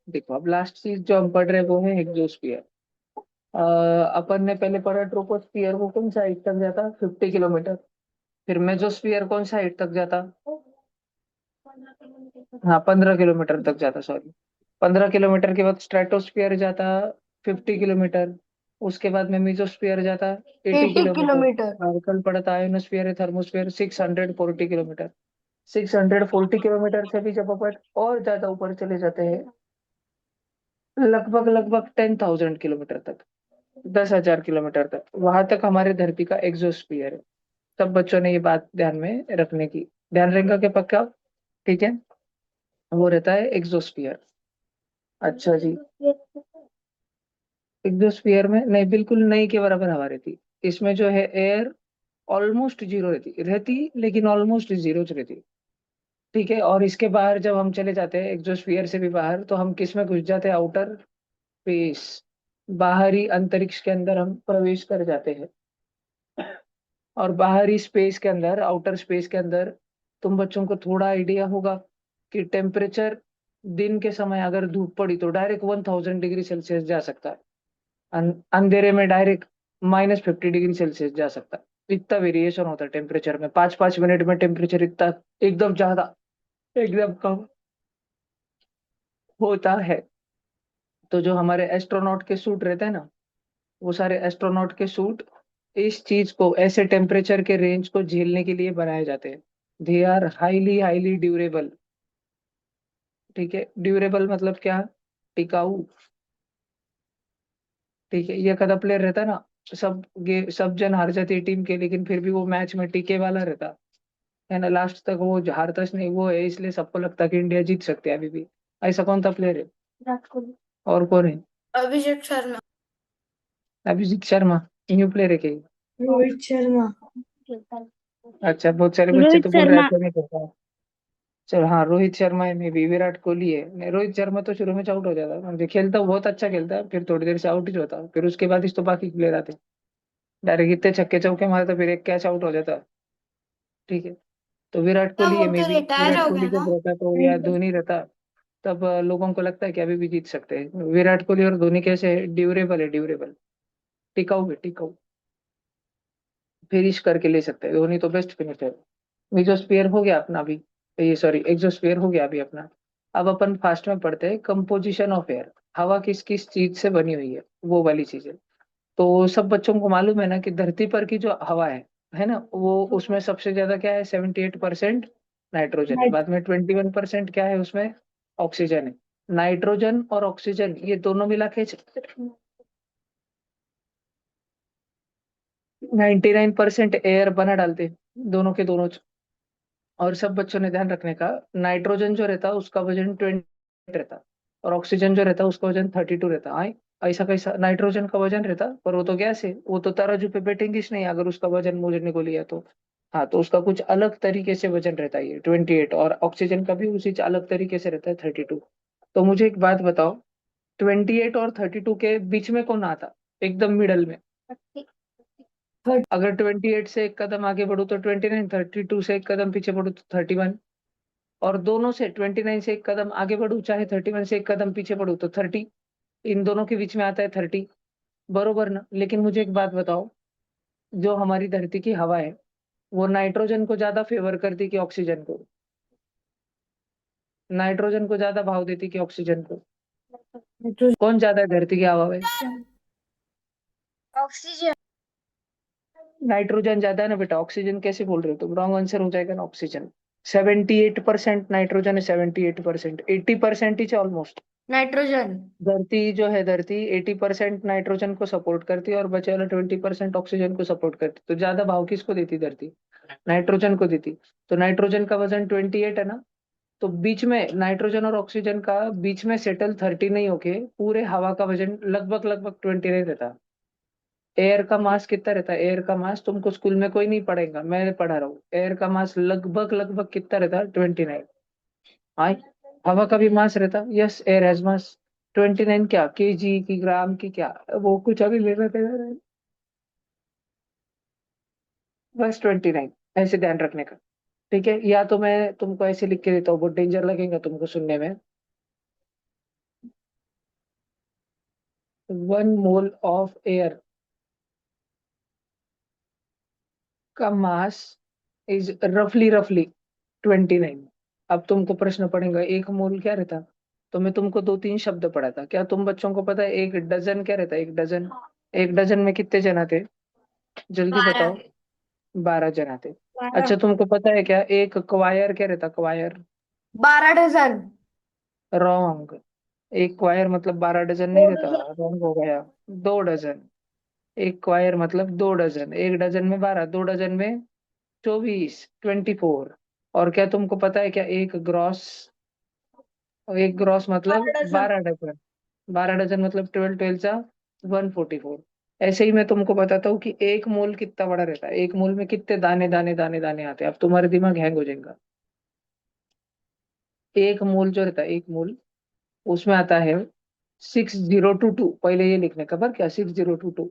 देखो, अब लास्ट चीज जो हम पढ़ रहे हैं वो है एग्जोस्फियर। अपन ने पहले पढ़ा ट्रोपोस्फियर, वो कौन सा हाइट तक जाता, 50 किलोमीटर। फिर मेजोस्फियर कौन सा हाइट तक जाता, हाँ 15 किलोमीटर तक जाता, सॉरी। 15 किलोमीटर के बाद स्ट्रेटोस्फियर जाता 50 किलोमीटर। उसके बाद में मीजोस्फियर जाता 80 किलोमीटर। 80 किलोमीटर। और कल पढ़ा था आयोनोस्फियर है, थर्मोस्फियर 640 किलोमीटर। 640 किलोमीटर से भी जब अपन और ज्यादा ऊपर चले जाते हैं, लगभग लगभग 10,000 किलोमीटर तक, 10,000 किलोमीटर तक, वहां तक हमारे धरती का एग्जोस्फियर है। सब बच्चों ने ये बात ध्यान में रखने की, ध्यान रखेगा कि पक्का, ठीक है। वो रहता है एग्जोस्फियर। अच्छा जी। एग्जोस्फियर में नहीं, बिल्कुल नहीं के बराबर हवा रहती। इसमें जो है एयर ऑलमोस्ट जीरो रहती रहती, लेकिन ऑलमोस्ट जीरो रहती। ठीक है। और इसके बाहर जब हम चले जाते हैं एग्जोस्फियर से भी बाहर, तो हम किस में घुस जाते हैं, आउटर स्पेस, बाहरी अंतरिक्ष के अंदर हम प्रवेश कर जाते हैं। और बाहरी स्पेस के अंदर, आउटर स्पेस के अंदर, तुम बच्चों को थोड़ा आइडिया होगा कि टेम्परेचर दिन के समय अगर धूप पड़ी तो डायरेक्ट 1000 डिग्री सेल्सियस जा सकता है। अंधेरे में डायरेक्ट -50 डिग्री सेल्सियस जा सकता है। इतना वेरिएशन होता है टेम्परेचर में, 5-5 मिनट में टेम्परेचर इतना एकदम ज्यादा, एकदम कम होता है। तो जो हमारे एस्ट्रोनॉट के सूट रहते हैं ना, वो सारे एस्ट्रोनॉट के सूट इस चीज को, ऐसे टेम्परेचर के रेंज को झेलने के लिए बनाए जाते हैं। They are highly highly durable. ठीक है, ड्यूरेबल मतलब क्या, टिकाऊ। ठीक है, ये कदा प्लेयर रहता है ना, सब जन हार जाती है टीम के, लेकिन फिर भी वो मैच में टिके वाला रहता है ना, लास्ट तक वो हारता नहीं, वो है, इसलिए सबको लगता है कि इंडिया जीत सकते हैं अभी भी। ऐसा कौन सा प्लेयर है, विराट कोहली। और कौन है, अभिषेक शर्मा। अभिषेक शर्मा, न्यू प्लेयर है क्या ये? रोहित शर्मा। अच्छा, बहुत सारे बच्चे रोहित तो बोल रहे हैं शर्मा। ऐसा नहीं करता। चल हाँ, रोहित शर्मा है, में भी विराट कोहली है। नहीं, रोहित शर्मा तो शुरू में आउट हो जाता है, मतलब खेलता है, बहुत अच्छा खेलता है, फिर थोड़ी देर से आउट ही होता है, फिर उसके बाद इस तो बाकी प्लेयर आते, डायरेक्ट इतने छक्के चौके मारता, फिर एक कैच आउट हो जाता। ठीक है। तो विराट क्या कोहली है, वो मे तो भी रिटायर विराट हो कोहली गया जब ना। रहता तो, या धोनी रहता, तब लोगों को लगता है कि अभी भी जीत सकते हैं। विराट कोहली और धोनी कैसे है, ड्यूरेबल है, ड्यूरेबल, टिकाऊ है, टिकाऊ, फिनिश करके ले सकते हैं। धोनी तो बेस्ट फिनिशर। मीजोस्फीयर हो गया अपना अभी, ये सॉरी एक्सोस्फीयर हो गया अभी अपना। अब अपन फास्ट में पढ़ते हैं कंपोजिशन ऑफ एयर। हवा किस किस चीज से बनी हुई है, वो वाली चीजें। तो सब बच्चों को मालूम है ना कि धरती पर की जो हवा है ना, वो उसमें सबसे ज्यादा क्या है, 78% नाइट्रोजन है, बाद में 21% क्या है उसमें, ऑक्सीजन है। नाइट्रोजन और ऑक्सीजन ये दोनों मिला के 99% एयर बना डालते हैं, दोनों के दोनों। और सब बच्चों ने ध्यान रखने का, नाइट्रोजन जो रहता है उसका वजन 20 रहता है, और ऑक्सीजन जो रहता है उसका वजन 32 रहता है। ऐसा कैसा नाइट्रोजन का वजन रहता, पर वो तो गैस है, वो तो तराजू पे बैठेंगे ही नहीं अगर उसका वजन मोजने को लिया तो। हाँ, तो उसका कुछ अलग तरीके से वजन रहता है ये 28, और ऑक्सीजन का भी उसी अलग तरीके से रहता है 32। तो मुझे एक बात बताओ, 28 और 32 के बीच में कौन आता, एकदम मिडल में। अगर 28 से एक कदम आगे बढ़ो तो 29, 32 से एक कदम पीछे बढ़ो तो 31, और दोनों से 29 से एक कदम आगे बढ़ू चाहे 31 से एक कदम पीछे बढ़ू तो 30। इन दोनों के बीच में आता है 30, बरोबर ना। लेकिन मुझे एक बात बताओ, जो हमारी धरती की हवा है, वो नाइट्रोजन को ज्यादा फेवर करती कि ऑक्सीजन को, नाइट्रोजन को ज्यादा भाव देती कि ऑक्सीजन को, कौन ज्यादा है धरती की हवा में, ऑक्सीजन। नाइट्रोजन ज्यादा है ना बेटा, ऑक्सीजन कैसे बोल रहे हो तुम, रॉन्ग आंसर हो जाएगा ना ऑक्सीजन। 78% नाइट्रोजन है, 78%, 80% ही ऑलमोस्ट। नाइट्रोजन। धरती जो है, धरती 80% नाइट्रोजन को सपोर्ट करती है, और बचे वाला 20% ऑक्सीजन को सपोर्ट करती, तो ज्यादा भाव किसको देती धरती, नाइट्रोजन को देती। तो नाइट्रोजन का वजन 28 है ना, तो बीच में नाइट्रोजन और ऑक्सीजन का बीच में सेटल 30 नहीं होके, पूरे हवा का वजन लगभग लगभग 29 रहता। एयर का मास कितना रहता है, एयर का मास तुमको स्कूल में कोई नहीं पढ़ेगा, मैं पढ़ा रहा हूँ, एयर का मास लगभग लगभग कितना रहता है, 29। हाँ, हवा का भी मास रहता, यस एयर हैज मास 29, क्या केजी की, ग्राम की, क्या वो कुछ अभी ले रहे थे, बस 29, ऐसे ध्यान रखने का। ठीक है, या तो मैं तुमको ऐसे लिख के देता हूँ, बहुत डेंजर लगेगा तुमको सुनने में। 1 मोल ऑफ एयर का मास इज रफली रफली 29। अब तुमको प्रश्न पड़ेगा 1 मोल क्या रहता। तो मैं तुमको दो तीन शब्द पढ़ा था, क्या तुम बच्चों को पता है 1 डजन क्या रहता है? 1 डजन, 1 डजन में कितने जन आते? जल्दी बताओ। 12। 12 जन आते। अच्छा 12। तुमको पता है क्या एक क्वायर क्या रहता? क्वायर। 12 डजन। रॉन्ग। एक क्वायर मतलब 12 डजन नहीं दो रहता। डजन। रॉन्ग हो गया। 2 डजन। एक क्वायर मतलब 2 डजन, 1 डजन में 12, 2 डजन में 24। और क्या तुमको पता है क्या एक ग्रॉस मतलब 12 डजन। 12 डजन। 12 डजन मतलब 12 जा 144। ऐसे ही मैं तुमको बताता हूँ कि 1 मोल कितना बड़ा रहता है। 1 मोल में कितने दाने दाने दाने दाने आते हैं? अब तुम्हारे दिमाग हैंग हो जाएगा। 1 मोल जो रहता है 1 मोल, उसमें आता है 6022। पहले ये लिखने का, पर क्या 6022।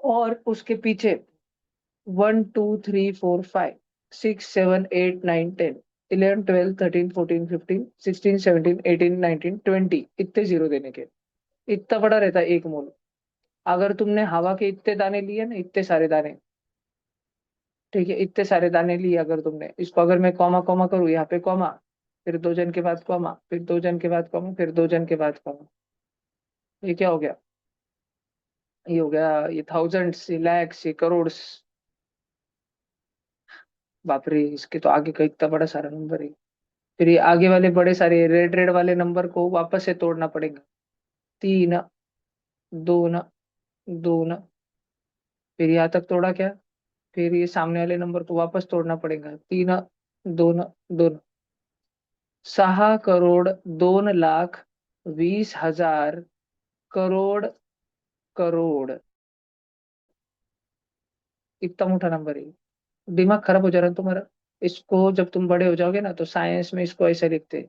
और उसके पीछे 1 2 3 4 5 6 7 8 9 10 11 12 13 14 15 16 17 18 19 20 इतने जीरो देने के। इतना बड़ा रहता है 1 मोल। अगर तुमने हवा के इतने दाने लिए ना, इतने सारे दाने, ठीक है, इतने सारे दाने लिए अगर तुमने, इसको अगर मैं कॉमा कॉमा करूँ, यहाँ पे कॉमा, फिर 2 जन के बाद कॉमा, फिर 2 जन के बाद कॉमा, फिर 2 जन के बाद कॉमा, ये क्या हो गया? ये हो गया, ये थाउजेंड्स, ये लैक्स, ये करोड़। बाप रे, इसके तो आगे का इतना बड़ा सारा नंबर है। फिर ये आगे वाले बड़े सारे रेड रेड वाले नंबर को वापस से तोड़ना पड़ेगा। 3, 2, 2, फिर यहाँ तक तोड़ा क्या? फिर ये सामने वाले नंबर को वापस तोड़ना पड़ेगा। 3, 2, 2, 6 करोड़ 2 लाख 20 हजार करोड़। इतना मोटा नंबर है। दिमाग खराब हो जा रहा है तुम्हारा। इसको जब तुम बड़े हो जाओगे ना, तो साइंस में इसको ऐसे लिखते हैं।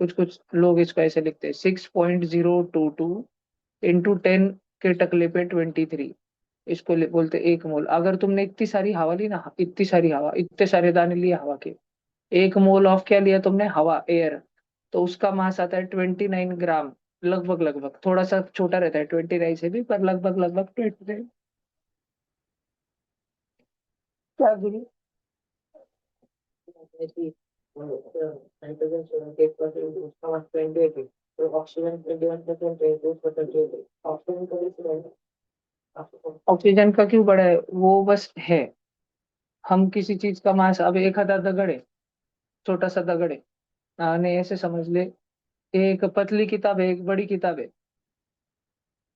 कुछ कुछ लोग इसको ऐसे लिखते हैं, 6.022 इंटू 10 के टकले पे 23। इसको बोलते 1 मोल। अगर तुमने इतनी सारी हवा ली ना, इतनी सारी हवा, इतने सारे दाने लिए हवा के, 1 मोल ऑफ क्या लिया तुमने? हवा, एयर। तो उसका मास आता है 29 ग्राम। लगभग लगभग, थोड़ा सा छोटा रहता है 29 से भी, पर लगभग लगभग 29। क्या गुरु? नाइट्रोजन 78%, उसका मास 28 है, तो ऑक्सीजन 21% है, 2% है। ऑक्सीजन का ऑक्सीजन का क्यों बड़ा है? वो बस है। हम किसी चीज का मास, अब एक आधा दगड़ है, छोटा सा दगड़ है, नहीं ऐसे समझ ले। एक पतली किताब है, एक बड़ी किताब है।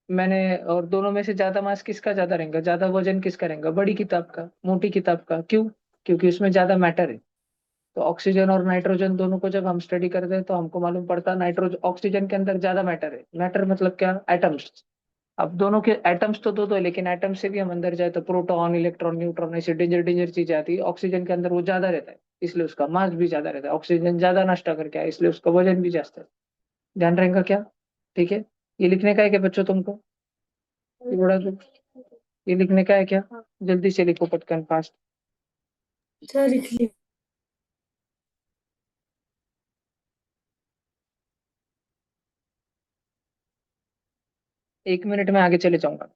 मैंने और दोनों में से ज्यादा मास किसका ज्यादा रहेगा? ज्यादा वजन किसका रहेगा? बड़ी किताब का, मोटी किताब का। क्यों? क्योंकि उसमें ज्यादा मैटर है। तो ऑक्सीजन और नाइट्रोजन दोनों को जब हम स्टडी करते हैं, तो हमको मालूम पड़ता है नाइट्रोजन, ऑक्सीजन के अंदर ज्यादा मैटर है। मैटर मतलब क्या? एटम्स। अब दोनों के एटम्स तो दो दो है, लेकिन एटम से भी हम अंदर जाए तो प्रोटॉन, इलेक्ट्रॉन, न्यूट्रॉन, ऐसे डेंजर डेंजर चीजें आती है। ऑक्सीजन के अंदर वो ज्यादा रहता है, इसलिए उसका मास भी ज्यादा रहता है। ऑक्सीजन ज्यादा नष्ट करके आए, इसलिए उसका वजन भी ज्यादा है। ध्यान रहेगा क्या? ठीक है। ये लिखने का है क्या बच्चों तुमको? ये बड़ा ये लिखने का है क्या? जल्दी से लिखो, पटकन फास्ट। सर लिख लिया। 1 मिनट में आगे चले जाऊंगा।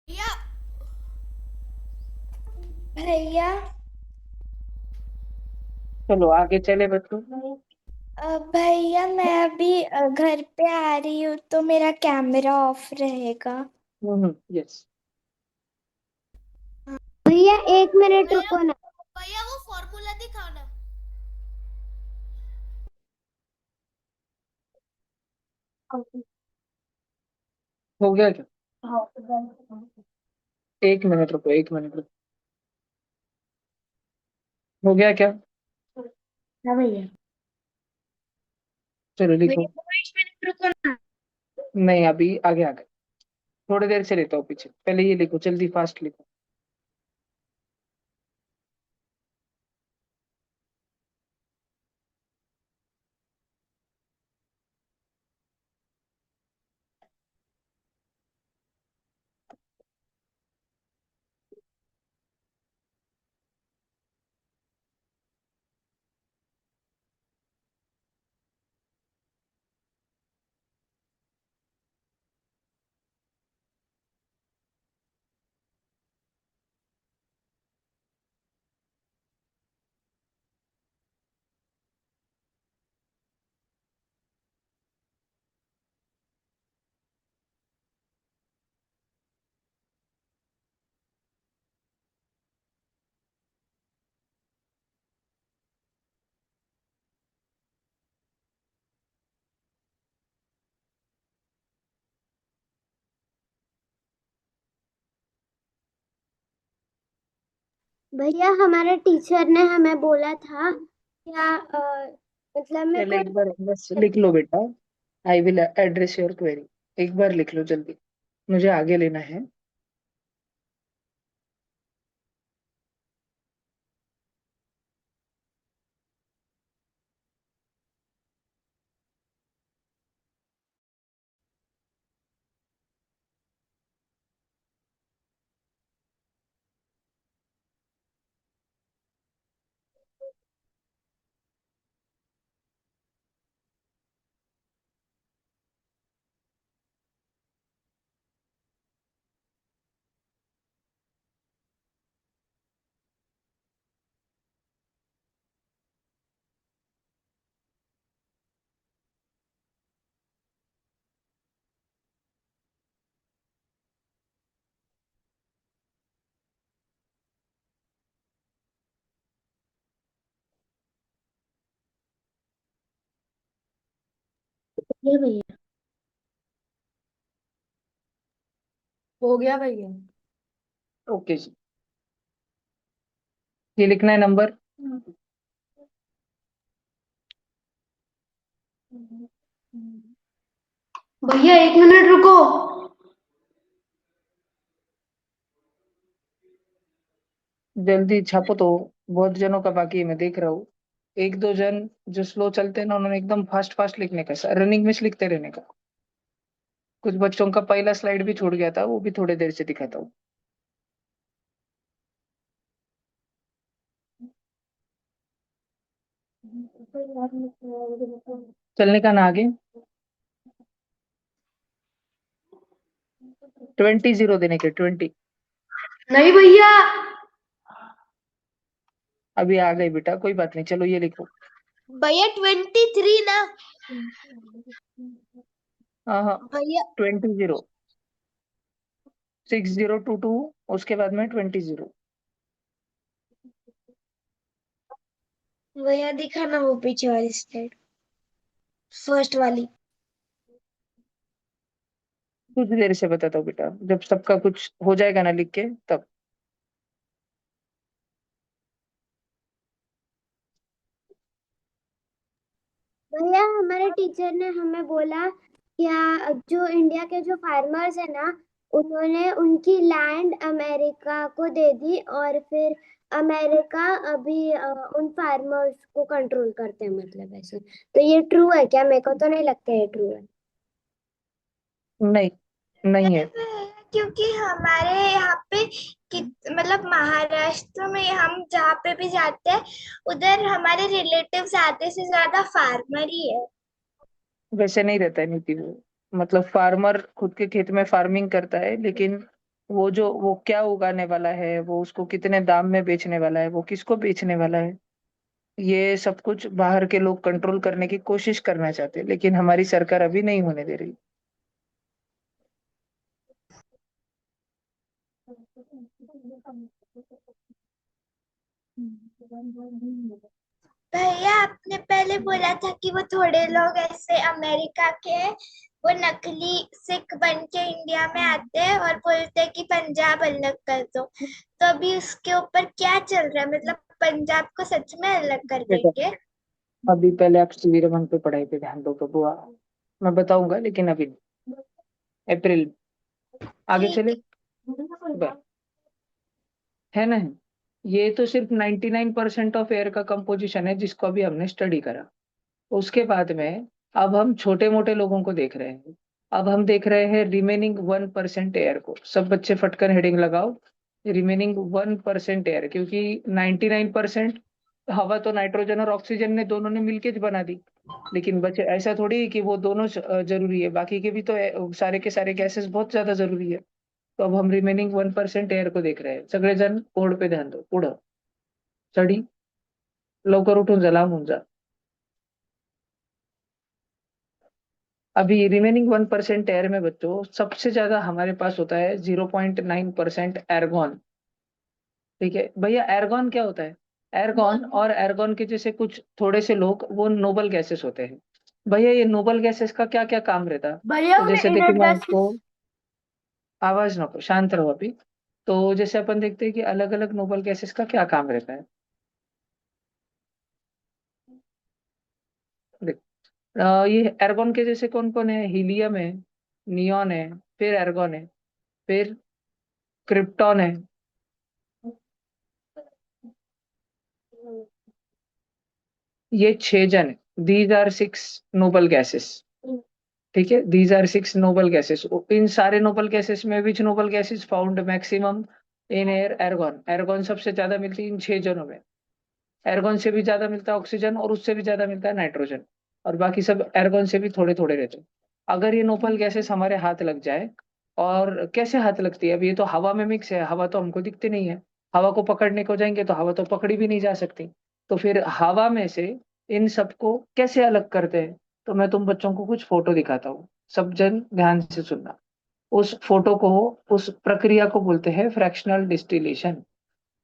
भैया। भैया। चलो आगे चले बच्चों। भैया मैं अभी घर पे आ रही हूँ तो मेरा कैमरा ऑफ रहेगा। यस। भैया 1 मिनट रुको ना। भैया वो फॉर्मूला दिखाओ ना। हो गया क्या? 1 मिनट रुको, 1 मिनट रुको। हो गया क्या? हाँ भैया। चलो लिखो। भैया 5 मिनट रुको ना। नहीं, अभी आगे आ गए। थोड़ी देर से लेता हूँ पीछे, पहले ये लिखो, जल्दी फास्ट लिखो। भैया हमारे टीचर ने हमें बोला था क्या मतलब मेरे पहले को एक बार बस लिख लो बेटा। I will address your query. एक बार लिख लो जल्दी, मुझे आगे लेना है। ये भैया। हो गया भैया। ओके जी। ये लिखना है नंबर। भैया 1 मिनट रुको। जल्दी छापो तो, बहुत जनों का बाकी है, मैं देख रहा हूँ। एक दो जन जो स्लो चलते हैं ना, उन्होंने एकदम फास्ट फास्ट लिखने का, रनिंग में लिखते रहने का। कुछ बच्चों का पहला स्लाइड भी छूट गया था, वो भी थोड़ी देर से दिखाता हूँ। चलने का ना आगे। 20 0 देने के, 20। नहीं भैया। अभी आ गए बेटा, कोई बात नहीं, चलो ये लिखो। भैया 23 ना। हाँ हाँ। भैया 20 0, 6022, उसके बाद में 20 0। भैया दिखा ना वो पीछे वाली स्लाइड, फर्स्ट वाली। कुछ देर से बताता हूँ बेटा, जब सबका कुछ हो जाएगा ना लिख के तब। भैया हमारे टीचर ने हमें बोला क्या जो इंडिया के जो फार्मर्स है ना, उन्होंने उनकी लैंड अमेरिका को दे दी और फिर अमेरिका अभी उन फार्मर्स को कंट्रोल करते हैं, मतलब ऐसे। तो ये ट्रू है क्या? मेरे को तो नहीं लगता ये ट्रू है। नहीं, नहीं है। क्योंकि हमारे यहाँ पे मतलब महाराष्ट्र में हम जहाँ पे भी जाते हैं उधर हमारे रिलेटिव्स आधे से ज्यादा फार्मर ही है। वैसे नहीं रहता है नीति वो। मतलब फार्मर खुद के खेत में फार्मिंग करता है, लेकिन वो क्या उगाने वाला है, वो उसको कितने दाम में बेचने वाला है, वो किसको बेचने वाला है, ये सब कुछ बाहर के लोग कंट्रोल करने की कोशिश करना चाहते हैं, लेकिन हमारी सरकार अभी नहीं होने दे रही। भैया आपने पहले बोला था कि वो थोड़े लोग ऐसे अमेरिका के हैं, वो नकली सिख बन के इंडिया में आते हैं और बोलते हैं कि पंजाब अलग कर दो। तो अभी उसके ऊपर क्या चल रहा है, मतलब पंजाब को सच में अलग कर बेटा, देंगे? अभी पहले आप सी रमन पे पढ़ाई पे ध्यान दो बुआ। मैं बताऊंगा लेकिन अभी नहीं। अप्रैल। आगे ठीक चले। है। है ना। ये तो सिर्फ 99% ऑफ एयर का कंपोजिशन है जिसको अभी हमने स्टडी करा। उसके बाद में अब हम छोटे मोटे लोगों को देख रहे हैं। अब हम देख रहे हैं रिमेनिंग 1% एयर को। सब बच्चे फटकर हेडिंग लगाओ। रिमेनिंग 1% एयर, क्योंकि 99% हवा तो नाइट्रोजन और ऑक्सीजन ने दोनों ने मिलके बना दी। लेकिन बच्चे ऐसा थोड़ी है कि वो दोनों जरूरी है, बाकी के भी तो सारे के सारे गैसेस बहुत ज्यादा जरूरी है। तो अब हम रिमेनिंग 1% एयर को देख रहे हैं। सगळे जण कोड पे ध्यान दो पुढं। स्टडी लवकर उठून जा, लांब होऊन जा। अभी रिमेनिंग 1% एयर में बच्चों सबसे ज्यादा हमारे पास होता है 0.9% एर्गॉन। ठीक है भैया, एर्गॉन क्या होता है? एर्गॉन और एर्गॉन के जैसे कुछ थोड़े से लोग वो नोबल गैसेस होते हैं। भैया ये नोबल गैसेस का क्या क्या काम रहता है? भैया तो उन्हें जैसे देखिए इनर्ट मैं गैस। आपको, आवाज नको, शांत रहो अभी। तो जैसे अपन देखते हैं कि अलग अलग नोबल गैसेस का क्या काम रहता है। देख, ये एर्गॉन के जैसे कौन कौन है? हीलियम है, नियॉन है, फिर एर्गॉन है, फिर क्रिप्टॉन है। ये 6 जन है। These are 6 noble gases. ठीक है, दीज आर 6 नोबल गैसेस। इन सारे नोबल गैसेस में which noble gases found maximum in air? Argon. Argon सबसे ज्यादा मिलती है इन 6 जनों में। एर्गॉन से भी ज्यादा मिलता है ऑक्सीजन, और उससे भी ज्यादा मिलता है नाइट्रोजन। और बाकी सब एर्गॉन से भी थोड़े थोड़े रहते हैं। अगर ये नोबल गैसेस हमारे हाथ लग जाए, और कैसे हाथ लगती है? अब ये तो हवा में मिक्स है, हवा तो हमको दिखती नहीं है। हवा को पकड़ने को जाएंगे तो हवा तो पकड़ी भी नहीं जा सकती। तो फिर हवा में से इन सबको कैसे अलग करते हैं? तो मैं तुम बच्चों को कुछ फोटो दिखाता हूँ। सब जन ध्यान से सुनना। उस फोटो को, उस प्रक्रिया को बोलते हैं फ्रैक्शनल डिस्टिलेशन।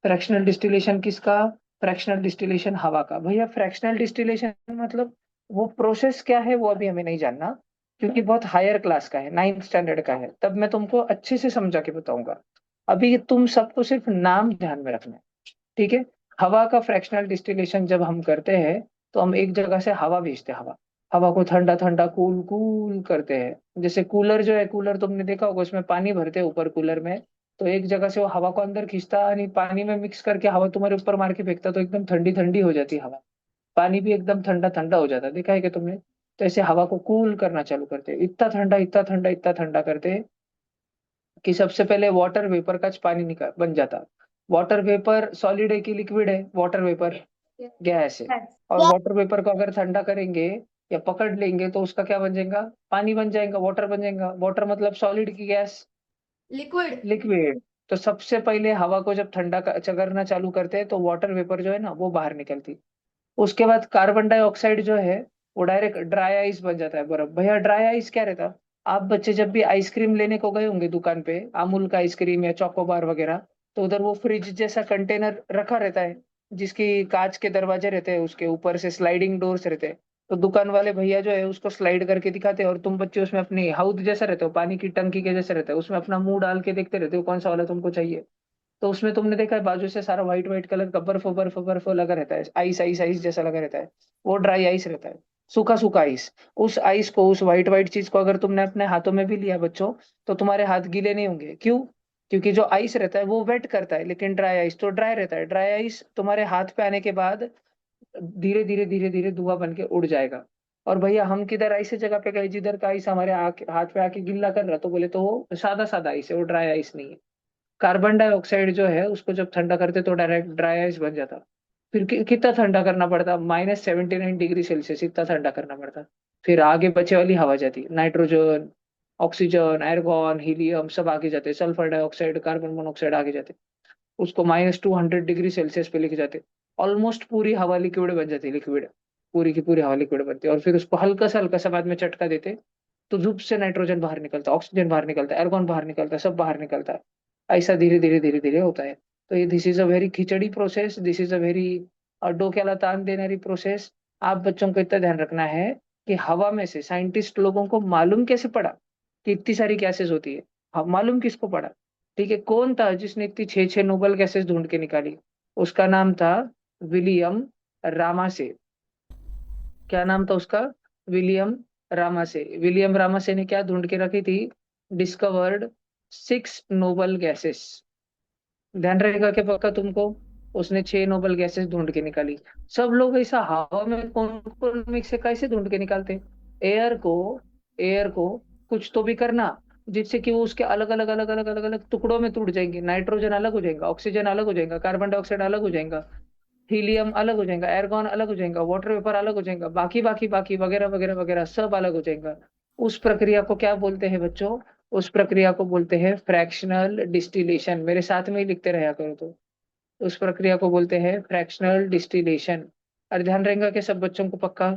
फ्रैक्शनल डिस्टिलेशन किसका? फ्रैक्शनल डिस्टिलेशन हवा का। भैया फ्रैक्शनल डिस्टिलेशन मतलब वो प्रोसेस क्या है वो अभी हमें नहीं जानना, क्योंकि बहुत हायर क्लास का है, 9th स्टैंडर्ड का है। तब मैं तुमको अच्छे से समझा के बताऊंगा। अभी तुम सबको सिर्फ नाम ध्यान में रखना है। ठीक है। हवा का फ्रैक्शनल डिस्टिलेशन जब हम करते हैं तो हम एक जगह से हवा भेजते हैं। हवा हवा को ठंडा ठंडा कूल कूल करते हैं। जैसे कूलर जो है, कूलर तुमने देखा होगा, उसमें पानी भरते हैं ऊपर कूलर में। तो एक जगह से वो हवा को अंदर खींचता है, पानी में मिक्स करके हवा तुम्हारे ऊपर मार के फेंकता, तो एकदम ठंडी ठंडी हो जाती है हवा। पानी भी एकदम ठंडा ठंडा हो जाता है, देखा है कि तुमने? तो ऐसे हवा को कूल करना चालू करते हैं, इतना ठंडा इतना ठंडा इतना ठंडा करते हैं कि सबसे पहले वाटर वेपर का पानी निकल बन जाता। वाटर वेपर सॉलिड है कि लिक्विड है? वाटर वेपर गैस है। और वाटर वेपर को अगर ठंडा करेंगे या पकड़ लेंगे तो उसका क्या बन जाएगा? पानी बन जाएगा, वाटर बन जाएगा। वाटर मतलब सॉलिड की गैस, लिक्विड। लिक्विड। तो सबसे पहले हवा को जब ठंडा करना चालू करते हैं तो वाटर वेपर जो है ना वो बाहर निकलती। उसके बाद कार्बन डाइऑक्साइड जो है वो डायरेक्ट ड्राई आइस बन जाता है, बर्फ। भैया ड्राई आइस क्या रहता? आप बच्चे जब भी आइसक्रीम लेने को गए होंगे दुकान पे, अमूल का आइसक्रीम या चोकोबार वगैरह, तो उधर वो फ्रिज जैसा कंटेनर रखा रहता है, जिसकी कांच के दरवाजे रहते हैं, उसके ऊपर से स्लाइडिंग डोर्स रहते हैं। तो दुकान वाले भैया जो है उसको स्लाइड करके दिखाते हैं, और तुम बच्चे उसमें अपनी हाउद जैसा रहते हो, पानी की टंकी के जैसे रहता है, उसमें अपना मुंह डाल के देखते रहते हो कौन सा वाला तुमको चाहिए। तो उसमें तुमने देखा है बाजू से सारा व्हाइट व्हाइट कलर का बर्फ बर्फ बर्फ लगा रहता है, आइस आइस आइस जैसा लगा रहता है। वो ड्राई आइस रहता है, सूखा सूखा आइस। उस आइस को, उस व्हाइट व्हाइट चीज को अगर तुमने अपने हाथों में भी लिया बच्चों, तो तुम्हारे हाथ गीले नहीं होंगे। क्यों? क्योंकि जो आइस रहता है वो वेट करता है, लेकिन ड्राई आइस तो ड्राई रहता है। ड्राई आइस तुम्हारे हाथ पे आने के बाद धीरे धीरे धीरे धीरे धुआं बन के उड़ जाएगा। और भैया हम किधर ऐसे जगह पे गए जिधर का आइस हमारे हाथ पे आके गिल्ला कर रहा, तो बोले तो वो सादा सादा आइस है, वो ड्राई आइस नहीं है। कार्बन डाइऑक्साइड जो है उसको जब ठंडा करते तो डायरेक्ट ड्राई आइस बन जाता। फिर कितना ठंडा करना पड़ता? -79 डिग्री सेल्सियस इतना ठंडा करना पड़ता। फिर आगे बचे वाली हवा जाती, नाइट्रोजन, ऑक्सीजन, एर्गॉन, हीलियम सब आगे जाते, सल्फर डाइऑक्साइड, कार्बन मोनोऑक्साइड आगे जाते। उसको -200 डिग्री सेल्सियस पे लेके जाते। ऑलमोस्ट पूरी हवा लिक्विड बन जाती, लिक्विड। पूरी की पूरी हवा लिक्विड बनती है, और फिर उसको हल्का सा बाद में चटका देते। तो धूप से नाइट्रोजन बाहर निकलता, ऑक्सीजन बाहर निकलता, एर्गॉन बाहर निकलता, सब बाहर निकलता है। ऐसा धीरे धीरे धीरे धीरे होता है। तो ये this is a very khichdi process, this is a very डोक्याला ताण देणारी प्रोसेस। आप बच्चों को इतना ध्यान रखना है कि हवा में से साइंटिस्ट लोगों को मालूम कैसे पड़ा कि इतनी सारी गैसेस होती है? मालूम किसको पड़ा? ठीक है, कौन था जिसने इतनी छह छह नोबल गैसेस ढूंढ के निकाली? उसका नाम था विलियम रामासे। क्या नाम था उसका? विलियम रामासे। विलियम रामासे ने क्या ढूंढ के रखी थी? Discovered 6 noble gases. ध्यान रहेगा क्या पक्का तुमको? उसने 6 नोबल गैसेस ढूंढ के निकाली। सब लोग ऐसा हवा में कौन कौन मिक्स है कैसे ढूंढ के निकालते? एयर को एयर को कुछ तो भी करना जिससे कि वो उसके अलग अलग अलग अलग अलग अलग टुकड़ों में टूट जाएंगे। नाइट्रोजन अलग हो जाएगा, ऑक्सीजन अलग हो जाएगा, कार्बन डाइऑक्साइड अलग हो जाएगा, हीलियम अलग हो जाएगा, एर्गॉन अलग हो जाएगा, वाटर वेपर अलग हो जाएगा, बाकी बाकी बाकी वगैरह वगैरह वगैरह सब अलग हो जाएगा। उस प्रक्रिया को क्या बोलते हैं बच्चों? उस प्रक्रिया को बोलते हैं फ्रैक्शनल डिस्टिलेशन। मेरे साथ में ही लिखते रहा करो तो। उस प्रक्रिया को बोलते हैं फ्रैक्शनल डिस्टिलेशन। और ध्यान रहेगा कि सब बच्चों को पक्का?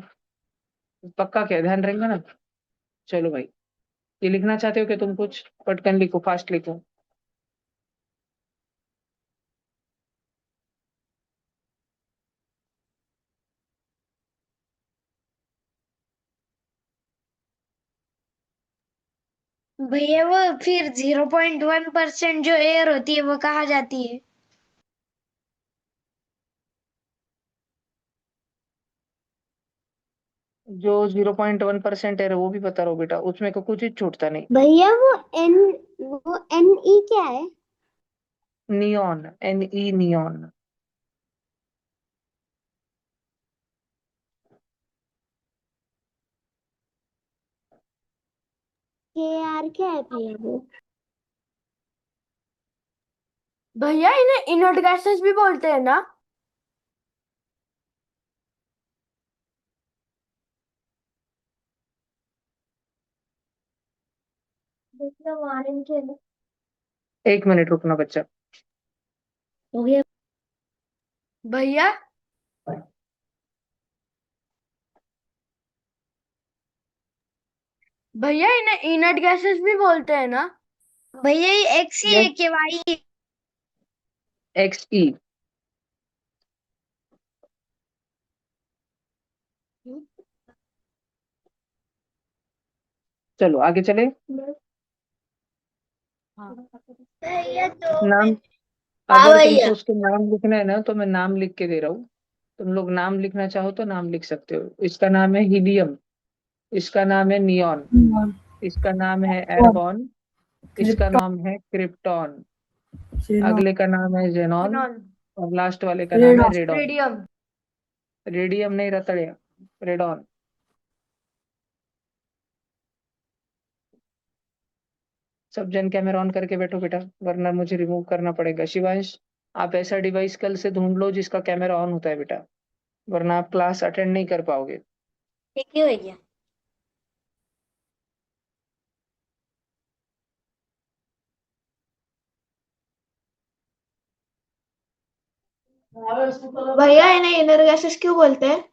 पक्का क्या ध्यान रहेगा ना? चलो भाई, ये लिखना चाहते हो कि तुम कुछ पटकन लिखो, फास्ट लिखो। भैया वो फिर 0.1% जो एयर होती है वो कहाँ जाती है? जो 0.1% है वो भी बता रहा हूँ बेटा, उसमें को कुछ ही छूटता नहीं। भैया वो एन ई क्या है? Neon, NE, neon. के आर क्या है भैया वो? भैया इन्हें इनर्ट गैसेस भी बोलते हैं ना? भैया वारन के एक मिनट रुकना बच्चा। हो गया। भैया भैया इन्हें इनर्ट गैसेस भी बोलते हैं ना? भैया ये एक्स ही है यस, कि वाई? XE। चलो आगे चले। हाँ भैया दो नाम, मिनट। हाँ अगर तुमको भैया। उसके नाम लिखना है ना तो मैं नाम लिख के दे रहा हूँ। तुम लोग नाम लिखना चाहो तो नाम लिख सकते हो। इसका नाम है हीलियम, इसका नाम है नियॉन, इसका नाम है एर्गॉन, इसका नाम है क्रिप्टॉन, अगले का नाम है जेनॉन, फिनॉल, और लास्ट वाले का नाम है रेडॉन। रेडियम। रेडियम नहीं, रतड़िया, रेडॉन। सब जन कैमरा ऑन करके बैठो बेटा, वरना मुझे रिमूव करना पड़ेगा। शिवांश, आप ऐसा डिवाइस कल से ढूंढ लो जिसका कैमरा ऑन होता है बेटा, वरना आप क्लास अटेंड नहीं कर पाओगे। ठीक है भैया। भैया इन्हें इनर गैसेस क्यों बोलते हैं?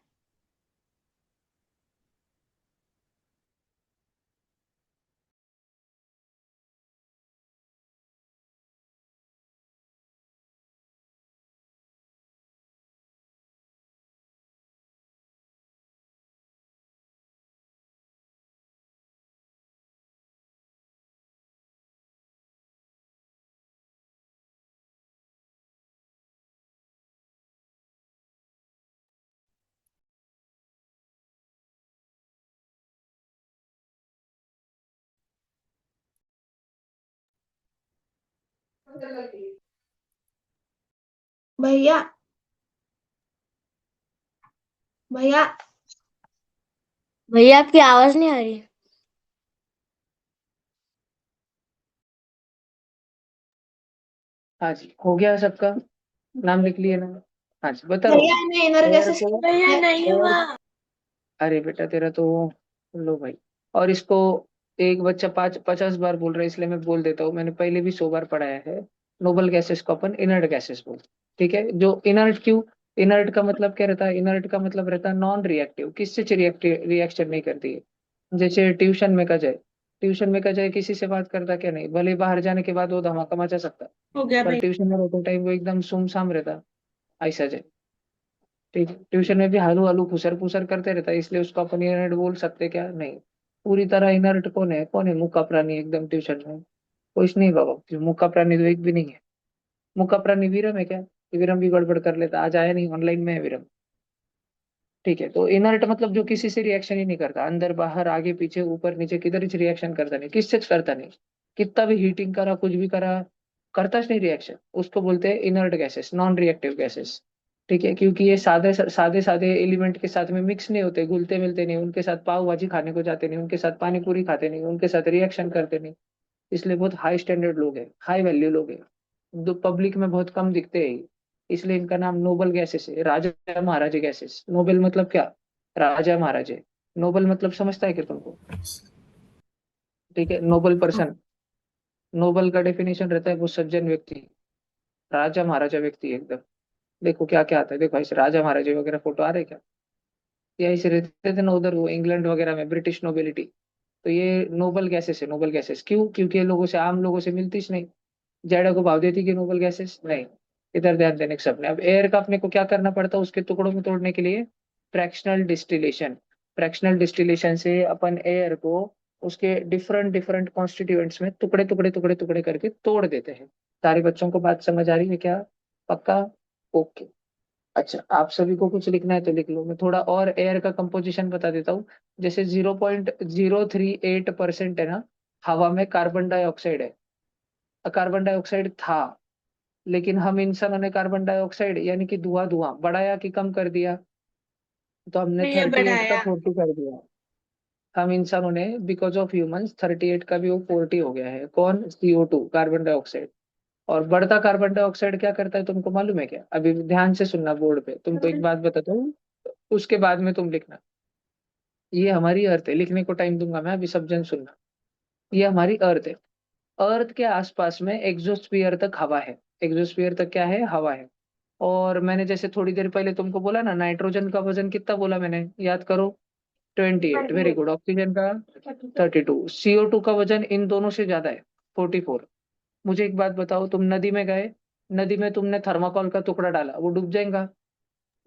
भैया भैया भैया आपकी आवाज नहीं आ रही। हाँ जी, हो गया सबका? नाम लिख लिए ना? हाँ जी, बता रहा हूँ। भैया इन्हें इनर एयर गैसेस को भैया नहीं एयर हुआ। अरे बेटा तेरा तो, लो भाई। और इसको एक बच्चा 50 बार बोल रहा है, इसलिए मैं बोल देता हूँ, मैंने पहले भी 100 बार पढ़ाया है। नोबल गैसेस को अपन इनर्ट गैसेस बोलते हैं। ठीक है, जो इनर्ट क्यों? इनर्ट का मतलब क्या रहता है? इनर्ट का मतलब रहता है नॉन रिएक्टिव, किससे रिएक्शन नहीं करती है। जैसे ट्यूशन में का जाए, ट्यूशन में का जाए किसी से बात करता क्या नहीं, भले बाहर जाने के बाद वो धमाका मचा सकता, हो गया पर भैया। ट्यूशन में रहते टाइम वो एकदम सुमसाम रहता। ऐसा जाए। ठीक है, ट्यूशन में भी हालू हालू फुसर फुसर करते रहता है, इसलिए उसको अपन इनर्ट बोल सकते क्या? नहीं। पूरी तरह इनर्ट कौन है मुक्का प्राणी एकदम ट्यूशन में? कुछ नहीं बाबा, मुक्का प्राणी तो एक भी नहीं है। मुक्का प्राणी विरम है क्या? विरम भी गड़बड़ कर लेता, आज आया नहीं, ऑनलाइन में है विरम। ठीक है, तो इनर्ट मतलब जो किसी से रिएक्शन ही नहीं करता, अंदर बाहर आगे पीछे ऊपर नीचे किधर ही रिएक्शन करता नहीं, किससे करता नहीं। कितना भी हीटिंग करा कुछ भी करा, करता नहीं रिएक्शन, उसको बोलते हैं inert gases, non reactive gases. ठीक है, क्योंकि ये सादे सादे सादे एलिमेंट के साथ में मिक्स नहीं होते, घुलते मिलते नहीं, उनके साथ पाव भाजी खाने को जाते नहीं, उनके साथ पानी पूरी खाते नहीं, उनके साथ रिएक्शन करते नहीं। इसलिए बहुत हाई स्टैंडर्ड लोग हैं, हाई वैल्यू लोग हैं, जो पब्लिक में बहुत कम दिखते हैं। इसलिए इनका नाम नोबल गैसेस है, राजा महाराजे गैसेस। नोबेल मतलब क्या? राजा महाराजे। नोबल मतलब समझता है कि तुमको? ठीक है, नोबल पर्सन, नोबल का डेफिनेशन रहता है वो सज्जन व्यक्ति, राजा महाराजा व्यक्ति एकदम। देखो क्या क्या आता है, देखो ऐसे राजा महाराजे वगैरह फोटो आ रहे क्या? या ऐसे रहते थे ना उधर, वो इंग्लैंड वगैरह में ब्रिटिश नोबिलिटी। तो ये नोबल गैसेस है, नोबल गैसेस क्यों? क्योंकि ये लोगों से, आम लोगों से मिलती ही नहीं। जेडा को भाव देती कि नोबल गैसेस नहीं। इधर ध्यान देने के सबने, अब एयर का अपने को क्या करना पड़ता है उसके टुकड़ों में तोड़ने के लिए? Fractional distillation. फ्रैक्शनल डिस्टिलेशन से अपन एयर को उसके डिफरेंट डिफरेंट कॉन्स्टिट्यूएंट्स में टुकड़े टुकड़े टुकड़े टुकड़े करके तोड़ देते हैं। सारे बच्चों को बात समझ आ रही है क्या? पक्का? ओके। अच्छा, आप सभी को कुछ लिखना है तो लिख लो, मैं थोड़ा और एयर का कंपोजिशन बता देता हूँ। जैसे 0.038% है ना, हवा में कार्बन डाइऑक्साइड है। कार्बन डाइऑक्साइड था, लेकिन हम इंसानों ने कार्बन डाइऑक्साइड यानी कि धुआं धुआं बढ़ाया कि कम कर दिया? तो हमने भैया 38 का बढ़ाया। 40 कर दिया। हम इंसानों ने, बिकॉज ऑफ ह्यूमंस, 38 का भी वो 40 हो गया है। कौन? CO2, carbon dioxide. और बढ़ता कार्बन डाइऑक्साइड क्या करता है तुमको मालूम है क्या? अभी ध्यान से सुनना, बोर्ड पे तुमको एक बात बताता हूँ, उसके बाद में तुम लिखना। ये हमारी अर्थ है, लिखने को टाइम दूंगा मैं, अभी सब जन सुनना। ये हमारी अर्थ है। अर्थ के आसपास में एग्जोस्फीयर तक हवा है। एग्जोस्फीयर तक क्या है? हवा है। और मैंने जैसे थोड़ी देर पहले तुमको बोला ना, नाइट्रोजन का वजन कितना बोला मैंने, याद करो? 28, वेरी गुड। ऑक्सीजन का 32, CO2 का वजन इन दोनों से ज्यादा है, 44। मुझे एक बात बताओ, तुम नदी में गए, नदी में तुमने थर्माकोल का टुकड़ा डाला, वो डूब जाएगा?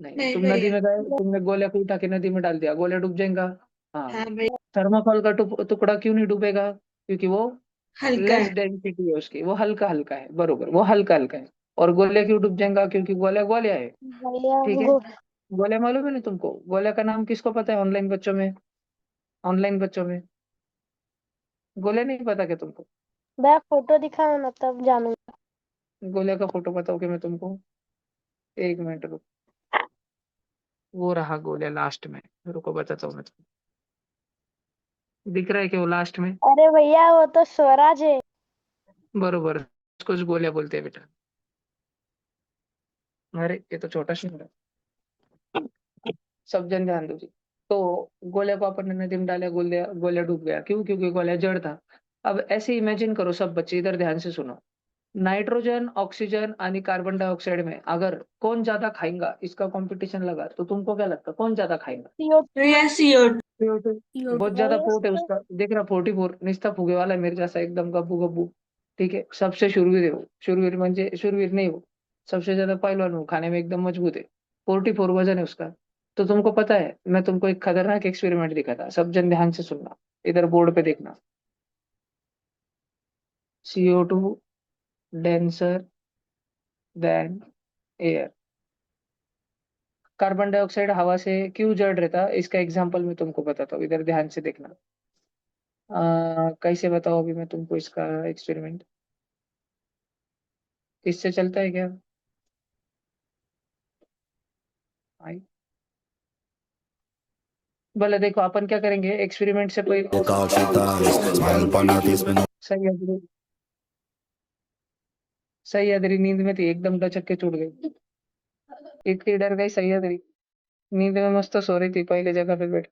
नहीं। नहीं तुम नदी भैया। में गए, तुमने गोले को उठा के नदी में डाल दिया, गोले डूब जाएगा? हाँ। हाँ भैया। थर्माकोल का टुकड़ा क्यों नहीं डूबेगा? क्योंकि वो हल्का लेस है। डेंसिटी है उसकी, वो हल्का हल्का है, बरोबर, वो हल्का हल्का है। और गोले क्यों डूब जाएगा? क्योंकि गोले गोले है। भैया ठीक है, वो गोले मालूम है ना तुमको? गोले का नाम किसको पता है ऑनलाइन बच्चों में? ऑनलाइन बच्चों में गोले नहीं पता क्या तुमको? मैं फोटो दिखाऊं ना तब जानूंगा। गोले का फोटो बताओगे मैं तुमको? एक मिनट रुको, वो रहा गोले लास्ट में, रुको बताता हूँ मैं तुमको। दिख रहा है कि वो लास्ट में? अरे भैया वो तो स्वराज है। बरोबर, उसको गोले बोलते हैं बेटा। अरे ये तो छोटा शहर है, सब जन ध्यान दो जी। तो गोले को अपन ने नदी में डाला, गोले गोले डूब गया, क्यों? क्योंकि गोले जड़ था। अब ऐसे इमेजिन करो सब बच्चे, इधर ध्यान से सुनो। नाइट्रोजन, ऑक्सीजन आणि कार्बन डाइऑक्साइड में अगर कौन ज्यादा खाएगा, इसका कंपटीशन लगा, तो तुमको क्या लगता है कौन ज्यादा खाएगा? भैया CO2। CO2। बहुत ज्यादा भाई पोट है उसका, देख रहा 44, निस्ता फुगे वाला है मेरे जैसा एकदम गब्बू गब्बू। ठीक है, सबसे शूरवीर है वो, शूरवीर म्हणजे शूरवीर नहीं वो, सबसे ज्यादा पहलवान वो, खाने में एकदम मजबूत है। 44 वजन है उसका। तो तुमको पता है, मैं तुमको एक खतरनाक एक्सपेरिमेंट दिखा था, सब जन ध्यान से सुनना, इधर बोर्ड पे देखना। CO2 denser then air. Carbon dioxide हवा से क्यों जड़ रहता, इसका एग्जांपल मैं तुमको बताता हूँ, इधर ध्यान से देखना। कैसे बताओ अभी मैं तुमको इसका एक्सपेरिमेंट? इससे चलता है क्या? आई, बोले देखो अपन क्या करेंगे एक्सपेरिमेंट से पहले। सही है, सही नींद में थी एकदम डचक के छूट गई, इतनी डर गई सही है। नींद में मस्त सो रही थी पहले जगह पे बैठ।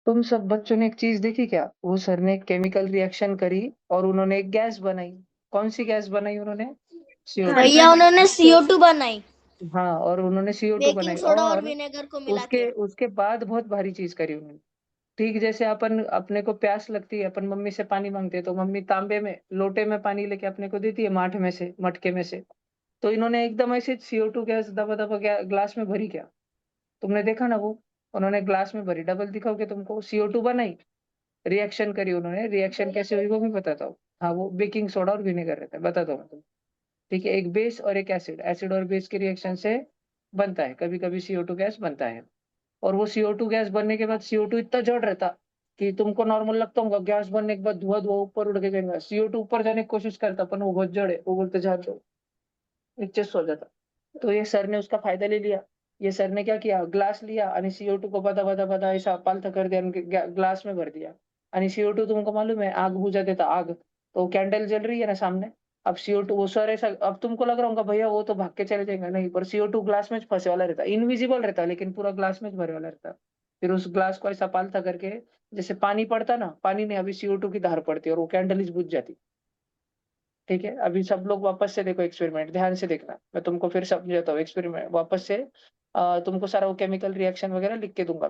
तुम सब बच्चों ने एक चीज देखी क्या? वो सर ने केमिकल रिएक्शन करी और उन्होंने एक गैस बनाई। कौन सी गैस बनाई उन्होंने? CO2। भैया उन्होंने CO2 बनाई। हाँ, और उन्होंने CO2 बेकिंग बनाई, सोडा और और विनेगर को मिला उसके के। उसके बाद बहुत भारी चीज करी उन्होंने। ठीक जैसे अपन, अपने को प्यास लगती है, अपन मम्मी से पानी मांगते हैं, तो मम्मी तांबे में, लोटे में पानी लेके अपने को देती है, माठ में से, मटके में से। तो इन्होंने एकदम ऐसे CO2 गैस दबा दबा ग्लास में भरी क्या, तुमने देखा ना वो, उन्होंने ग्लास में भरी, डबल दिखाओगे तुमको, CO2 बनाई, रिएक्शन करी उन्होंने, रिएक्शन कैसे हुई वो भी बताता हूँ। हाँ, वो बेकिंग सोडा और विनेगर रहता है, बताता हूँ मैं तुमको। ठीक है, एक बेस और एक एसिड, एसिड और बेस के रिएक्शन से बनता है कभी कभी CO2 गैस बनता है। और वो CO2 गैस बनने के बाद CO2 इतना जड़ रहता कि तुमको नॉर्मल लगता होगा, गैस बनने के बाद धुआं धुआं ऊपर उड़ के गिरेगा, CO2 ऊपर जाने की कोशिश करता, पर वो बहुत जड़ है, वो बोलते जा दो, नीचे सो जाता। तो ये सर ने उसका फायदा ले लिया। ये सर ने क्या किया, ग्लास लिया आणि CO2 को बदा बदा बदा ऐसा पालथा कर दिया, उनके ग्लास में भर दिया। आणि CO2 तुमको मालूम है आग बुझा देता, आग तो कैंडल जल रही है ना सामने, अब CO2 वो सर ऐसा, अब तुमको लग रहा होगा भैया वो तो भाग के चले जाएंगे, नहीं, पर CO2 ग्लास में फंसे वाला रहता, इनविजिबल रहता, लेकिन पूरा ग्लास में भरे वाला रहता। फिर उस ग्लास को ऐसा पालथा करके, जैसे पानी पड़ता ना, पानी ने अभी CO2 की धार पड़ती है और वो कैंडल ही बुझ जाती। ठीक है, अभी सब लोग वापस से देखो एक्सपेरिमेंट, ध्यान से देखना, मैं तुमको फिर समझाता हूँ एक्सपेरिमेंट वापस से। तुमको सारा वो केमिकल रिएक्शन वगैरह लिख के दूंगा।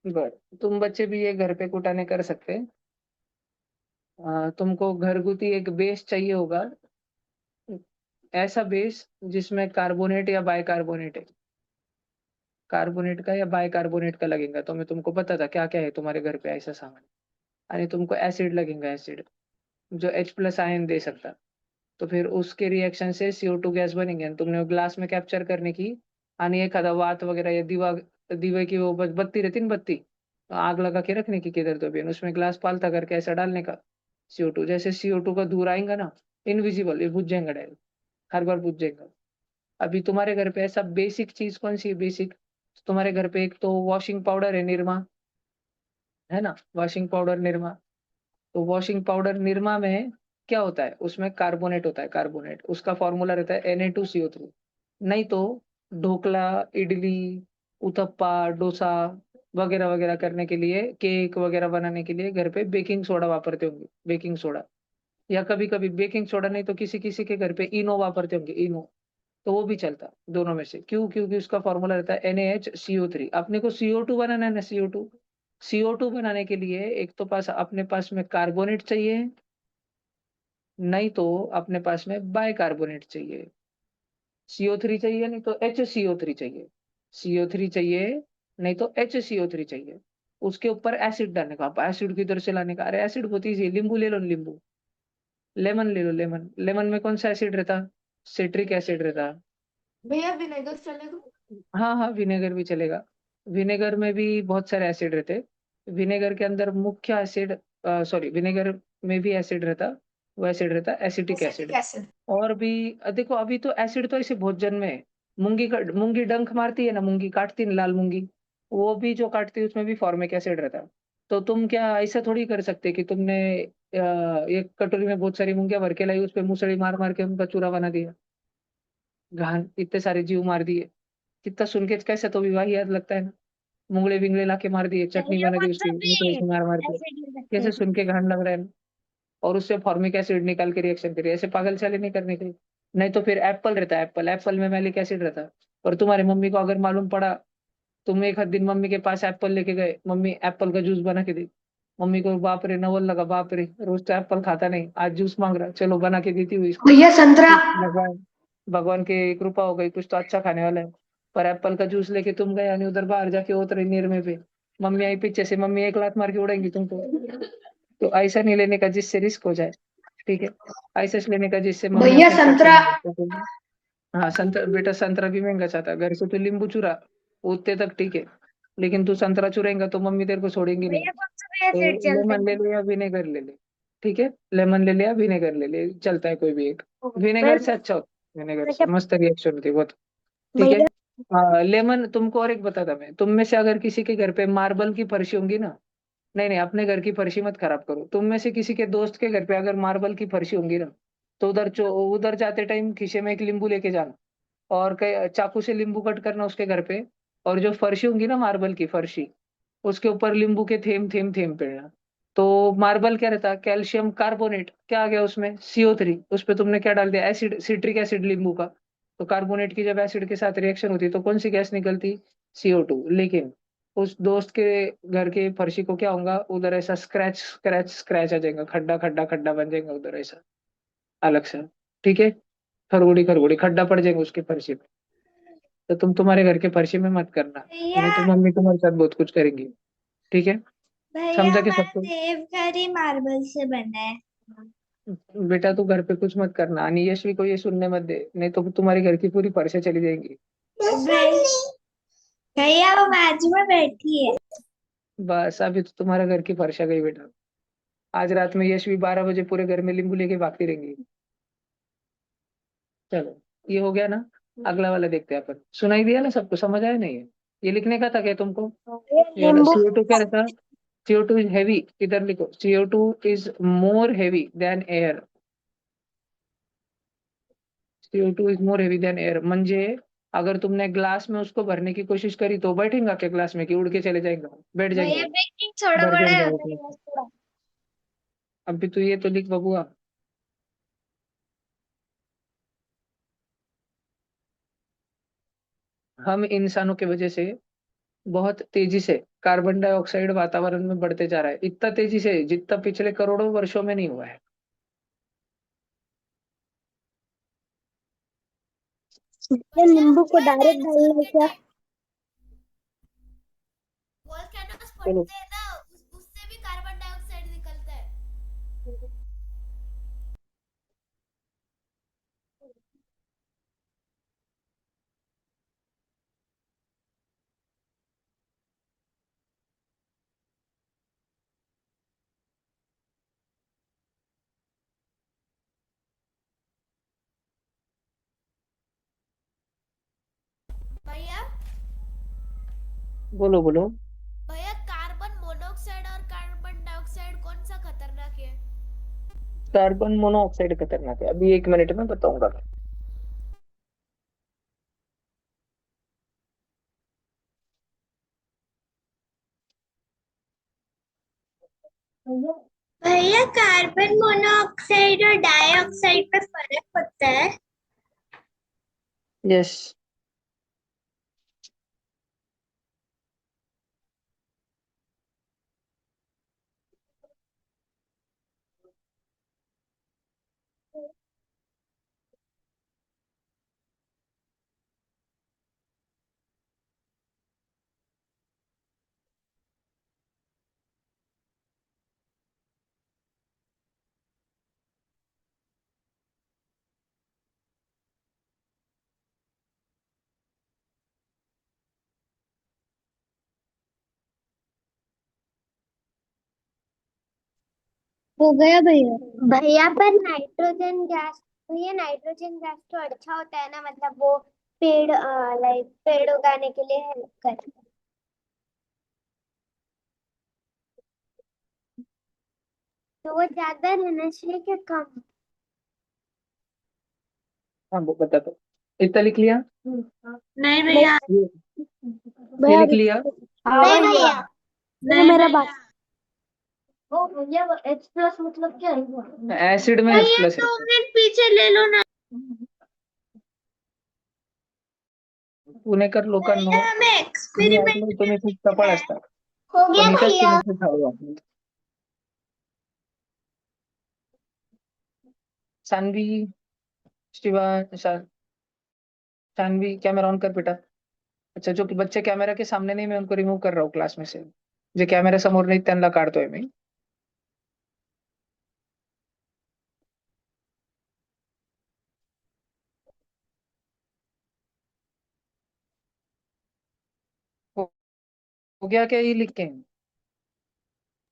बर, तुम बच्चे भी ये घर पे कुटाने कर सकते हैं। तुमको घरगुती एक बेस चाहिए होगा, ऐसा बेस जिसमें कार्बोनेट या बाइकार्बोनेट है, कार्बोनेट का या बाइकार्बोनेट का लगेगा। तो मैं तुमको पता था क्या क्या है तुम्हारे घर पे ऐसा सामान। आणि तुमको एसिड लगेगा, एसिड जो H+ आयन दे सकता। तो फिर उसके रिएक्शन से CO2 गैस बनेंगे आणि तुमने वो ग्लास में कैप्चर करने की, आणि एखादा वात वगैरह या दीवा, दीवे की वो बत्ती रहती ना, बत्ती, तो आग लगा के रखने की किधर तो भी, और उसमें ग्लास पालता करके ऐसा डालने का CO2, जैसे CO2 का धूर आएगा ना, इनविजिबल, ये बुझ जाएगा डायरेक्ट, हर बार बुझ जाएगा। अभी तुम्हारे घर पे ऐसा बेसिक चीज कौन सी है, बेसिक? तुम्हारे घर पे एक तो वॉशिंग पाउडर है निरमा, है ना, वॉशिंग पाउडर निरमा। तो वॉशिंग पाउडर निरमा में क्या होता है, उसमें कार्बोनेट होता है, कार्बोनेट, उसका फॉर्मूला रहता है Na2CO3। नहीं तो ढोकला, इडली, उत्तप्पा, डोसा वगैरह वगैरह करने के लिए, केक वगैरह बनाने के लिए घर पे बेकिंग सोडा वापरते होंगे, बेकिंग सोडा। या कभी कभी बेकिंग सोडा नहीं तो किसी किसी के घर पे इनो वापरते होंगे, इनो। तो वो भी चलता, दोनों में से। क्यों? क्योंकि उसका फॉर्मूला रहता है NaHCO3। अपने को CO2 बनाना है ना, CO2, CO2 बनाने के लिए एक तो पास अपने पास में कार्बोनेट चाहिए, नहीं तो अपने पास में बाइकार्बोनेट चाहिए। CO3 चाहिए, नहीं तो HCO3 चाहिए। CO3 चाहिए, नहीं तो HCO3 चाहिए। उसके ऊपर एसिड डालने का, आप एसिड किधर से लाने का, अरे एसिड बहुत ईजी, नींबू ले लो, नींबू, लेमन ले लो, लेमन, लेमन में कौन सा एसिड रहता, सिट्रिक एसिड रहता। भैया विनेगर चलेगा? हाँ हाँ, विनेगर भी चलेगा। विनेगर में भी बहुत सारे एसिड रहते हैं। विनेगर के अंदर मुख्य एसिड, सॉरी, विनेगर में भी एसिड रहता, वो एसिड रहता एसिटिक एसिटिक एसिड। एसिड। और भी देखो, अभी तो एसिड तो ऐसे भोजन में है। मूंगी डंक मारती है ना, मूंगी काटती है ना, लाल मूंगी, वो भी जो काटती है उसमें भी फॉर्मिक एसिड रहता है। तो तुम क्या ऐसा थोड़ी कर सकते कि तुमने एक कटोरी में बहुत सारी मूंगियां भर के लाई, उस पर मुसड़ी मार मार के उनका चूरा बना दिया, घान इतने सारे जीव मार दिए। कितना सुन के कैसा तो विवाह याद लगता है ना, मुंगले विंगले लाके मार दिए, चटनी भैया बना दी उसकी, मतलब मुसड़ी भी से मार मार के, एसिड ले सकते कैसे हैं। सुन के घान लग रहा है ना। और उससे फॉर्मिक एसिड निकाल के रिएक्शन करिए, ऐसे पागल चाले नहीं करने के। नहीं तो फिर एप्पल रहता है, एप्पल, एप्पल में मैलिक एसिड रहता है। और तुम्हारी मम्मी को अगर मालूम पड़ा, तुम एक आध दिन मम्मी के पास एप्पल लेके गए, मम्मी एप्पल का जूस बना के दी, मम्मी को बाप रे नवल लगा, बाप रे रोज तो एप्पल खाता नहीं, आज जूस मांग रहा, चलो बना के देती हुई इसको। भैया संतरा। भगवान, भगवान की कृपा हो गई, कुछ तो अच्छा खाने वाला है। पर एप्पल का जूस लेके तुम गए यानी उधर बाहर जाके उतरे नीर में पे, मम्मी आई पीछे से, मम्मी एक लात मार के उड़ेंगी तुमको। तो ऐसा नहीं लेने का जिससे रिस्क हो जाए, ठीक है, ऐसा लेने का जिससे मम्मी भैया अपने खर्चे संतरा। में तो हाँ, संतरा बेटा, संतरा भी महंगा चाहता है, घर से तो नींबू चूरा उतने तक ठीक है। लेकिन तू संतरा चुरेगा तो मम्मी तेरे को छोड़ेंगी नहीं। भैया कौन सा तो एसिड चलता लेमन ले है? ले या विनेगर ले ले। ठीक है, लेमन ले ले या विनेगर ले ले, चलता है कोई भी एक। विनेगर से भैया अच्छा होता है, विनेगर मैं से क्या मस्त रिएक्शन होती है बहुत। ठीक है। भैया लेमन तुमको और एक बता था मैं, तुम में से अगर किसी के घर पे मार्बल की फर्शी होंगी ना, नहीं नहीं, अपने घर की फर्शी मत खराब करो, तुम में से किसी के दोस्त के घर पे अगर मार्बल की फर्शी होंगी ना, तो उधर जाते टाइम खीसे में एक नींबू लेके जाना, और चाकू से नींबू कट करना उसके घर पे। और जो फर्शी होंगी ना मार्बल की फर्शी, उसके ऊपर नींबू के थेम थेम थेम पेड़ना। तो मार्बल क्या रहता है, कैल्शियम कार्बोनेट, क्या आ गया उसमें, CO3, उस पे तुमने क्या डाल दिया, एसिड, सिट्रिक एसिड नींबू का। तो कार्बोनेट की जब एसिड के साथ रिएक्शन होती है तो कौन सी गैस निकलती, CO2। लेकिन उस दोस्त के घर के फर्शी को क्या होगा, उधर ऐसा स्क्रैच स्क्रैच स्क्रैच आ जाएगा, खड्डा खड्डा खड्डा बन जाएगा उधर ऐसा, अलग से। ठीक है, खरगोड़ी खरगोड़ी खड्डा पड़ जाएगा उसके फर्शी में। तो तुम तुम्हारे घर के फर्शी में मत करना, भैया नहीं तो मम्मी तुम्हारे साथ बहुत कुछ करेंगी। ठीक है, भैया समझा के हमारा सबको। देवघर ही मार्बल से बना है। बेटा तू घर पे कुछ मत करना, आणि यशवी को ये सुनने मत दे, नहीं तो तुम्हारे घर की पूरी फर्शें चली जाएंगी। भैया वो बाजू में बैठी है। बस अभी तो तुम्हारा घर की फर्शा गई बेटा। आज रात में यशवी 12 बजे पूरे घर में नींबू लेके भागती रहेंगी। चलो, ये हो गया ना। अगला वाला देखते हैं अपन, सुनाई दिया ना सबको, समझ आया नहीं है? ये लिखने का था क्या तुमको? ये नींबू CO2 क्या रहता है? CO2 इज हैवी, इधर लिखो, CO2 is more heavy than air. CO2 is more heavy than air, म्हणजे अगर तुमने ग्लास में उसको भरने की कोशिश करी तो बैठेगा क्या ग्लास में, कि उड़ के चले जाएगा, बैठ जाएगा भैया वो, बेकिंग सोडा भर बड़ा जाएगा है वो मेरे glass। पास थोड़ा। अब भी तू ये तो लिख बबुआ। हम इंसानों की वजह से बहुत तेजी से कार्बन डाइऑक्साइड वातावरण में बढ़ते जा रहा है, इतना तेजी से जितना पिछले करोड़ों वर्षों में नहीं हुआ है। ये नींबू को डायरेक्ट डालना है क्या? वॉल्केनोस चलो, फटते हैं ना, उससे भी कार्बन डाइऑक्साइड निकलता है। भैया बोलो बोलो। भैया कार्बन मोनोऑक्साइड और कार्बन डाइऑक्साइड कौन सा खतरनाक है? कार्बन मोनोऑक्साइड खतरनाक है, अभी 1 मिनट में बताऊंगा। भैया कार्बन मोनोऑक्साइड और डाइऑक्साइड में फर्क होता है? यस। हो गया भैया। भैया पर नाइट्रोजन गैस, भैया नाइट्रोजन गैस तो अच्छा होता है ना, मतलब वो पेड़ लाइक पेड़ उगाने के लिए हेल्प करता है। तो वो ज्यादा रहना चाहिए क्या कम? हाँ वो बता दो, इतना लिख लिया? नहीं नहीं भैया। ये भैया लिख लिया? हाँ नहीं भैया भैया। वो नहीं मेरा बात। भैया। ओ भैया वो H प्लस मतलब क्या है? एसिड में H भैया प्लस 2 मिनट पीछे ले लो ना। पुणेकर लोकांनो, भैया हमें मी ऐकलंय एक्सपेरिमेंट तुम्ही खूप करना चपळ है। असता, हो गया पण हिच्याच भैया। तुम्ही खूप हळू आहात। सानवी, शिवा, सानवी कैमरा ऑन कर बेटा। अच्छा, जो कि बच्चे कॅमेरा के सामने नहीं, मैं उनको रिमूव कर रहा हूँ क्लास में से, जे कॅमेरा समोर नाही त्यांना काढतोय मी। हो गया क्या ये लिख के?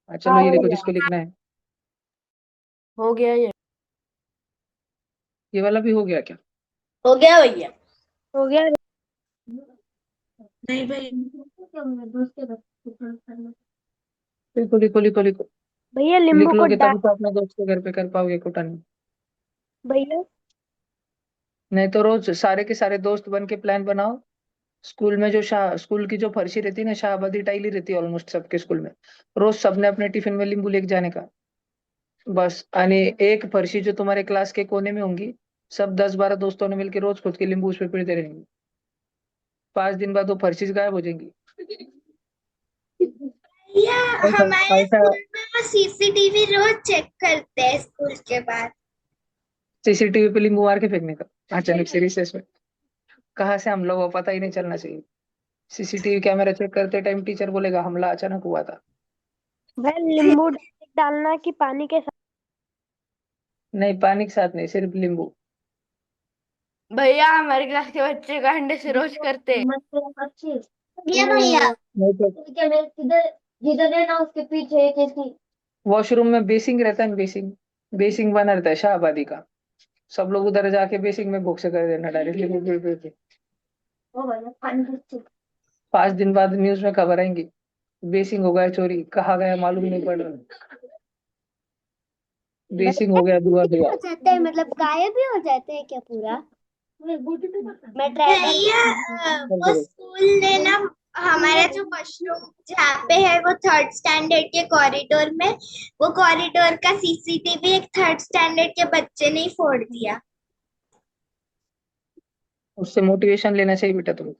चलो हाँ ये हो देखो गया। जिसको लिखना है। हो गया ये। ये वाला भी हो गया क्या? हो गया भैया। हो गया। नहीं भाई। लिखो लिखो लिखो लिखो। भैया लिख लींबू को लोगे तभी तो अपने दोस्त के घर पे कर पाओगे कुटन। भैया नहीं तो रोज सारे के सारे दोस्त बन के प्लान बनाओ। स्कूल में जो स्कूल की जो फर्शी रहती है ना, शाहबादी टाइली रहती है ऑलमोस्ट सबके स्कूल में। रोज सबने अपने टिफिन में नींबू लेके जाने का। बस यानी एक फर्शी जो तुम्हारे क्लास के कोने में होंगी, सब 10-12 दोस्तों ने मिलकर रोज खुद के नींबू उस पर पीटते रहेंगे। 5 दिन बाद वो फर्शी गायब हो जाएंगी। भैया ऐसा हमारे ऐसा स्कूल में वो सीसीटीवी रोज चेक करते हैं स्कूल के बाद। सीसीटीवी पे नींबू मार के फेंकने का अचानक से रिसेस में? कहाँ से हम लोग को पता ही नहीं चलना चाहिए। सीसीटीवी कैमरा चेक करते टाइम टीचर बोलेगा हमला अचानक हुआ था। भाई नींबू डालना कि पानी के साथ? नहीं, पानी के साथ नहीं, सिर्फ नींबू। भैया हमारे क्लास के बच्चे का अंडे से रोज करते। ये भैया नहीं तो जिधर जिधर है ना उसके पीछे एक ऐसी वॉशरूम में बेसिंग रहता है ना, बेसिंग। बेसिंग बना रहता है शाहबादी का। सब लोग उधर जाके बेसिंग में घुस से कर देना डायरेक्टली। वो भैया पानी की 5 दिन बाद न्यूज में खबर आएंगी, बेसिंग हो गया चोरी, कहाँ गया मालूम नहीं पड़ रहा। बेसिंग हो गया धुआं धुआं। हो जाते हैं, मतलब गायब भी हो जाते हैं क्या पूरा? मैं ट्राई भैया वो स्कूल ने ना हमारा जो वॉशरूम जहाँ पे है वो थर्ड स्टैंडर्ड के कॉरिडोर में, वो कॉरिडोर का सीसीटीवी एक थर्ड स्टैंडर्ड के बच्चे ने ही फोड़ दिया। उससे मोटिवेशन लेना चाहिए बेटा तुम्हें।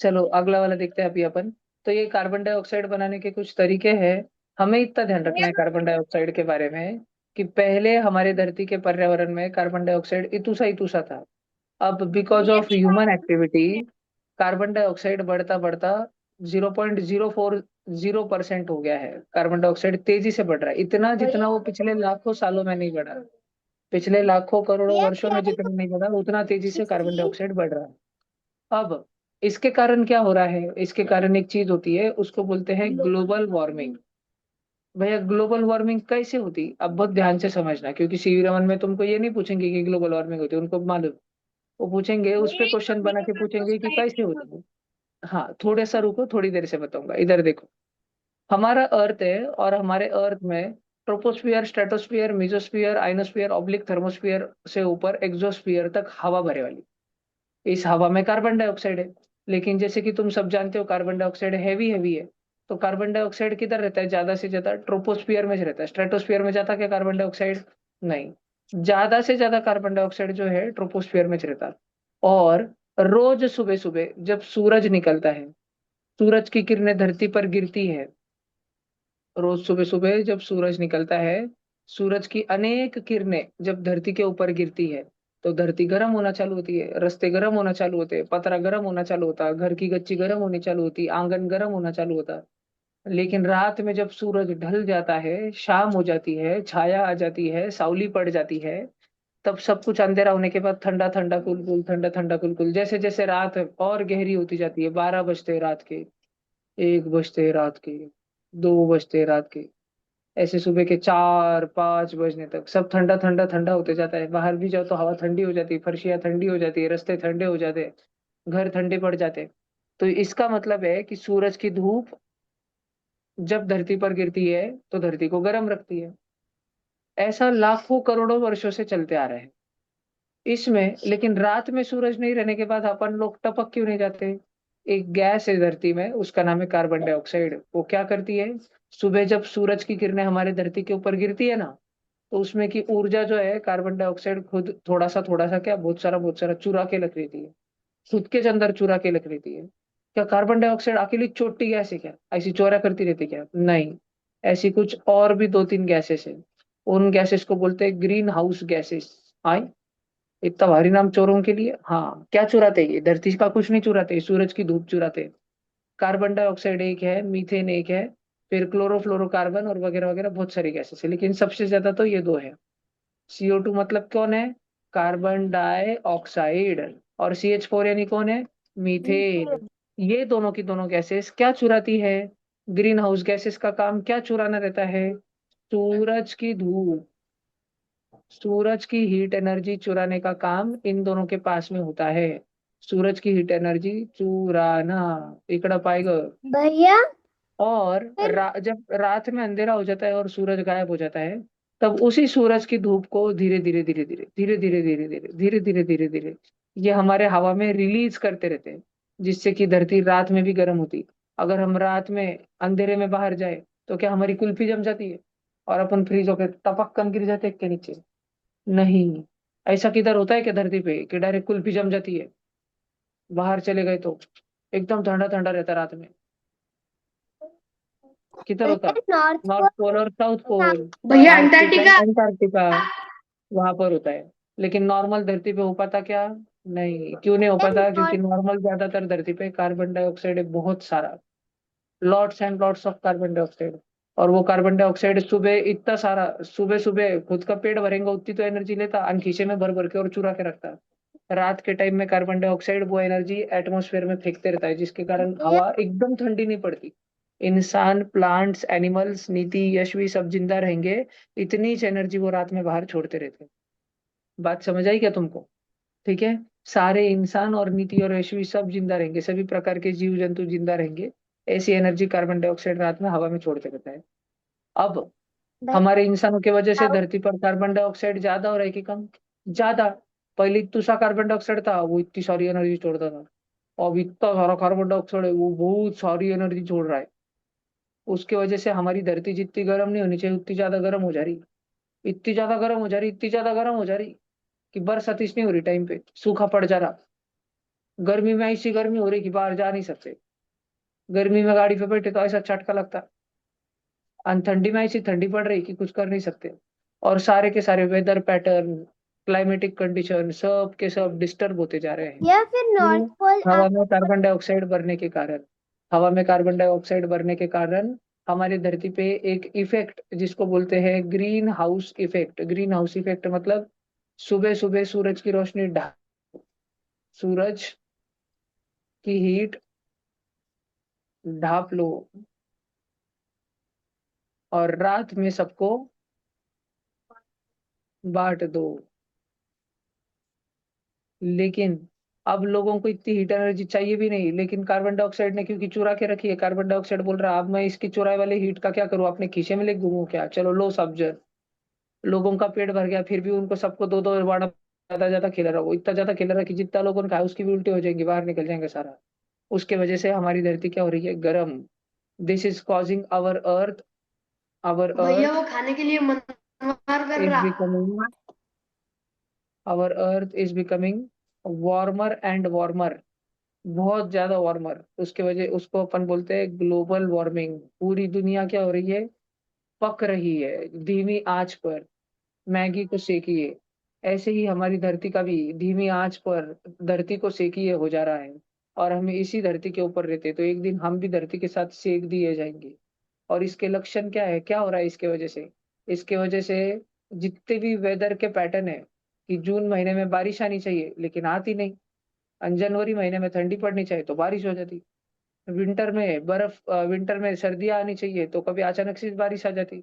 चलो अगला वाला देखते हैं अभी अपन। तो ये कार्बन डाइऑक्साइड बनाने के कुछ तरीके हैं। हमें इतना ध्यान रखना है कार्बन डाइऑक्साइड के बारे में कि पहले हमारे धरती के पर्यावरण में कार्बन डाइऑक्साइड इतुसा था। अब because of human activity carbon dioxide बढ़ता बढ़ता 0.040% हो गया है। कार्बन डाइऑक्साइड तेजी से बढ़ रहा है, इतना जितना वो पिछले लाखों सालों में नहीं बढ़ा। पिछले लाखों करोड़ों भैया वर्षों क्या में है जितना नहीं बढ़ा उतना तेजी से कार्बन इसकी? डाइऑक्साइड बढ़ रहा है। अब इसके कारण क्या हो रहा है? इसके कारण एक चीज होती है, उसको बोलते हैं ग्लोबल वार्मिंग। भैया ग्लोबल वार्मिंग कैसे होती? अब बहुत ध्यान से समझना, क्योंकि सीवी रमन में तुमको ये नहीं पूछेंगे कि ग्लोबल वार्मिंग होती है, उनको मालूम। वो पूछेंगे, उस पे क्वेश्चन बना के पूछेंगे कि कैसे होती है। हाँ थोड़ा सा रुको, थोड़ी देर से बताऊंगा। इधर देखो, हमारा अर्थ है और हमारे अर्थ में troposphere, stratosphere, mesosphere, ionosphere, oblique thermosphere से ऊपर एक्सोस्फियर तक हवा भरे वाली। इस हवा में कार्बन डाइऑक्साइड है। लेकिन जैसे कि तुम सब जानते हो कार्बन डाइऑक्साइड हैवी हैवी है। तो कार्बन डाइऑक्साइड किधर रहता है ज्यादा से ज्यादा? ट्रोपोस्फियर में रहता है। स्ट्रेटोस्फियर में जाता क्या कार्बन डाइऑक्साइड? नहीं। ज्यादा से ज्यादा कार्बन डाइऑक्साइड जो है ट्रोपोस्फियर में रहता है। और रोज सुबह सुबह जब सूरज निकलता है, सूरज की किरणें धरती पर गिरती है। रोज सुबह सुबह जब सूरज निकलता है, सूरज की अनेक किरणें जब धरती के ऊपर गिरती है, तो धरती गर्म होना चालू होती है, रास्ते गर्म होना चालू होते हैं, पतरा गर्म होना चालू होता है, घर की गच्ची गर्म होनी चालू होती है, आंगन गर्म होना चालू होता है। लेकिन रात में जब सूरज ढल जाता है, शाम हो जाती है, छाया आ जाती है, सावली पड़ जाती है, तब सब कुछ अंधेरा होने के बाद ठंडा ठंडा कुलकुल, ठंडा ठंडा कुलकुल, जैसे जैसे रात और गहरी होती जाती है, 12 बजते हैं रात के, 1 बजते हैं रात के, 2 बजते हैं रात के, ऐसे सुबह के 4-5 बजने तक सब ठंडा ठंडा ठंडा होते जाता है। बाहर भी जाओ तो हवा ठंडी हो जाती है, फर्शियां ठंडी हो जाती है, रास्ते ठंडे हो जाते हैं, घर ठंडे पड़ जाते हैं। तो इसका मतलब है कि सूरज की धूप जब धरती पर गिरती है तो धरती को गर्म रखती है। ऐसा लाखों करोड़ों वर्षों से चलते आ रहे हैं। इसमें लेकिन रात में सूरज नहीं रहने के बाद अपन लोग टपक क्यों नहीं जाते? एक गैस है धरती में, उसका नाम है कार्बन डाइऑक्साइड। वो क्या करती है? सुबह जब सूरज की किरणें हमारे धरती के ऊपर गिरती है ना, तो उसमें की ऊर्जा जो है कार्बन डाइऑक्साइड खुद थोड़ा सा क्या, बहुत सारा चुरा के रख लेती है। खुद के अंदर चुरा के रख लेती है। क्या कार्बन डाइऑक्साइड अकेली छोटी गैस है क्या? ऐसी चोरा करती रहती क्या? नहीं। ऐसी कुछ और भी 2-3 गैसेस है। उन गैसेस को बोलते हैं ग्रीन हाउस गैसेस। आए, इतना भारी नाम चोरों के लिए। हाँ क्या चुराते हैं ये? धरती का कुछ नहीं चुराते, सूरज की धूप चुराते हैं। कार्बन डाइऑक्साइड एक है, मीथेन एक है, फिर क्लोरोफ्लोरोकार्बन और वगैरह वगैरह बहुत सारी गैसेस है, लेकिन सबसे ज्यादा तो ये दो है। CO2 मतलब कौन है? कार्बन डाई ऑक्साइड। और CH4 यानी कौन है? मीथेन। ये दोनों की दोनों गैसेस क्या चुराती है? ग्रीन हाउस गैसेस का काम क्या चुराना रहता है? सूरज की धूप, सूरज की हीट एनर्जी चुराने का काम इन दोनों के पास में होता है। सूरज की हीट एनर्जी चुराना इकड़ा पाएगा। भैया और फिर जब रात में अंधेरा हो जाता है और सूरज गायब हो जाता है, तब उसी सूरज की धूप को धीरे धीरे धीरे धीरे धीरे धीरे धीरे धीरे धीरे धीरे धीरे धीरे ये हमारे हवा में रिलीज करते रहते हैं, जिससे कि धरती रात में भी गर्म होती। अगर हम रात में अंधेरे में बाहर जाए तो क्या हमारी कुल्फी जम जाती है और अपन फ्रीज होकर टपक्कन गिर जाते हैं के नीचे? नहीं। ऐसा किधर होता है कि धरती पे कि डायरेक्ट कुल्फी जम जाती है? बाहर चले गए तो एकदम ठंडा ठंडा रहता है रात में। किधर होता भैया है? नॉर्थ नॉर्थ पोल पोल और साउथ पोल, भैया आर्कटिक अंटार्कटिका। एंड अंटार्कटिका, वहां पर होता है। लेकिन नॉर्मल धरती पे हो पाता क्या? नहीं। क्यों नहीं हो पाता? क्योंकि नॉर्थ नॉर्मल ज्यादातर धरती पे कार्बन डाइऑक्साइड है बहुत सारा, lots and lots of carbon dioxide. और वो कार्बन डाइऑक्साइड सुबह इतना सारा, सुबह सुबह खुद का पेट भरेंगे उतनी तो एनर्जी लेता और खीसे में भर भर के और चुरा के रखता। रात के टाइम में कार्बन डाइऑक्साइड वो एनर्जी एटमॉस्फेयर में फेंकते रहता है, जिसके कारण भैया हवा एकदम ठंडी नहीं पड़ती। इंसान, प्लांट्स, एनिमल्स, नीति, यशवी सब जिंदा रहेंगे, इतनी ही एनर्जी वो रात में बाहर छोड़ते रहते हैं। बात समझ आई क्या तुमको? ठीक है। सारे इंसान और नीति और यशवी सब जिंदा रहेंगे, सभी प्रकार के जीव जंतु जिंदा रहेंगे। ऐसी एनर्जी कार्बन डाइऑक्साइड रात में हवा में छोड़ते रहता है। अब भैया हमारे इंसानों की वजह से धरती पर कार्बन डाइऑक्साइड ज्यादा हो रहा है कि कम? ज्यादा। पहले इतना सा कार्बन डाइऑक्साइड था, वो इतनी सारी एनर्जी छोड़ता था। अब इतना सारा कार्बन डाइऑक्साइड है, वो बहुत सारी एनर्जी छोड़ रहा है। उसकी वजह से हमारी धरती जितनी गर्म नहीं होनी चाहिए उतनी ज्यादा गर्म हो जा रही, इतनी ज्यादा गर्म हो जा रही, इतनी ज्यादा गर्म हो जा रही कि बरसात नहीं हो रही टाइम पे, सूखा पड़ जा रहा। गर्मी में ऐसी गर्मी हो रही कि बाहर जा नहीं सकते। गर्मी में गाड़ी पे बैठे तो ऐसा झटका लगता। और ठंडी में ऐसी ठंडी पड़ रही कि कुछ कर नहीं सकते। और सारे के सारे वेदर पैटर्न, क्लाइमेटिक कंडीशन सब के सब डिस्टर्ब होते जा रहे हैं। या फिर नॉर्थ क्यों? पोल हवा आप में कार्बन डाइऑक्साइड बढ़ने के कारण। हवा में कार्बन डाइऑक्साइड बढ़ने के कारण हमारी धरती पे एक इफेक्ट जिसको बोलते हैं green house effect. Green house effect मतलब सुबह सुबह सूरज की रोशनी सूरज की हीट ढाप लो और रात में सबको बांट दो। लेकिन अब लोगों को इतनी हीट एनर्जी चाहिए भी नहीं, लेकिन कार्बन डाइऑक्साइड ने क्योंकि चुरा के रखी है, कार्बन डाइऑक्साइड बोल रहा है अब मैं इसकी चुराई वाली हीट का क्या करूं, अपने खीसे में ले घूमूं क्या? चलो लो सब जन। लोगों का पेट भर गया फिर भी उनको सबको दो दो बाड़ा ज्यादा ज्यादा खिला रहा, वो इतना ज्यादा खिला रहा कि जितना लोगों ने खाया उसकी भी उल्टी हो जाएंगी, बाहर निकल जाएंगे सारा। उसके वजह से हमारी धरती क्या हो रही है? गर्म। दिस इज कॉजिंग आवर भैया अर्थ वो खाने के लिए मन मार कर इज रहा। Becoming our earth is becoming warmer and warmer, बहुत ज्यादा वार्मर। उसके वजह उसको अपन बोलते हैं ग्लोबल वार्मिंग। पूरी दुनिया क्या हो रही है? पक रही है धीमी आंच पर, मैगी को सेकिए। ऐसे ही हमारी धरती का भी धीमी आंच पर धरती को सेकिए हो जा रहा है। और हम इसी धरती के ऊपर रहते हैं, तो एक दिन हम भी धरती के साथ सेक दिए जाएंगे। और इसके लक्षण क्या है, क्या हो रहा है इसके वजह से? इसके वजह से जितने भी वेदर के पैटर्न है कि जून महीने में बारिश आनी चाहिए लेकिन आती नहीं, और जनवरी महीने में ठंडी पड़नी चाहिए तो बारिश हो जाती, विंटर में सर्दियां आनी चाहिए तो कभी अचानक से बारिश आ जाती,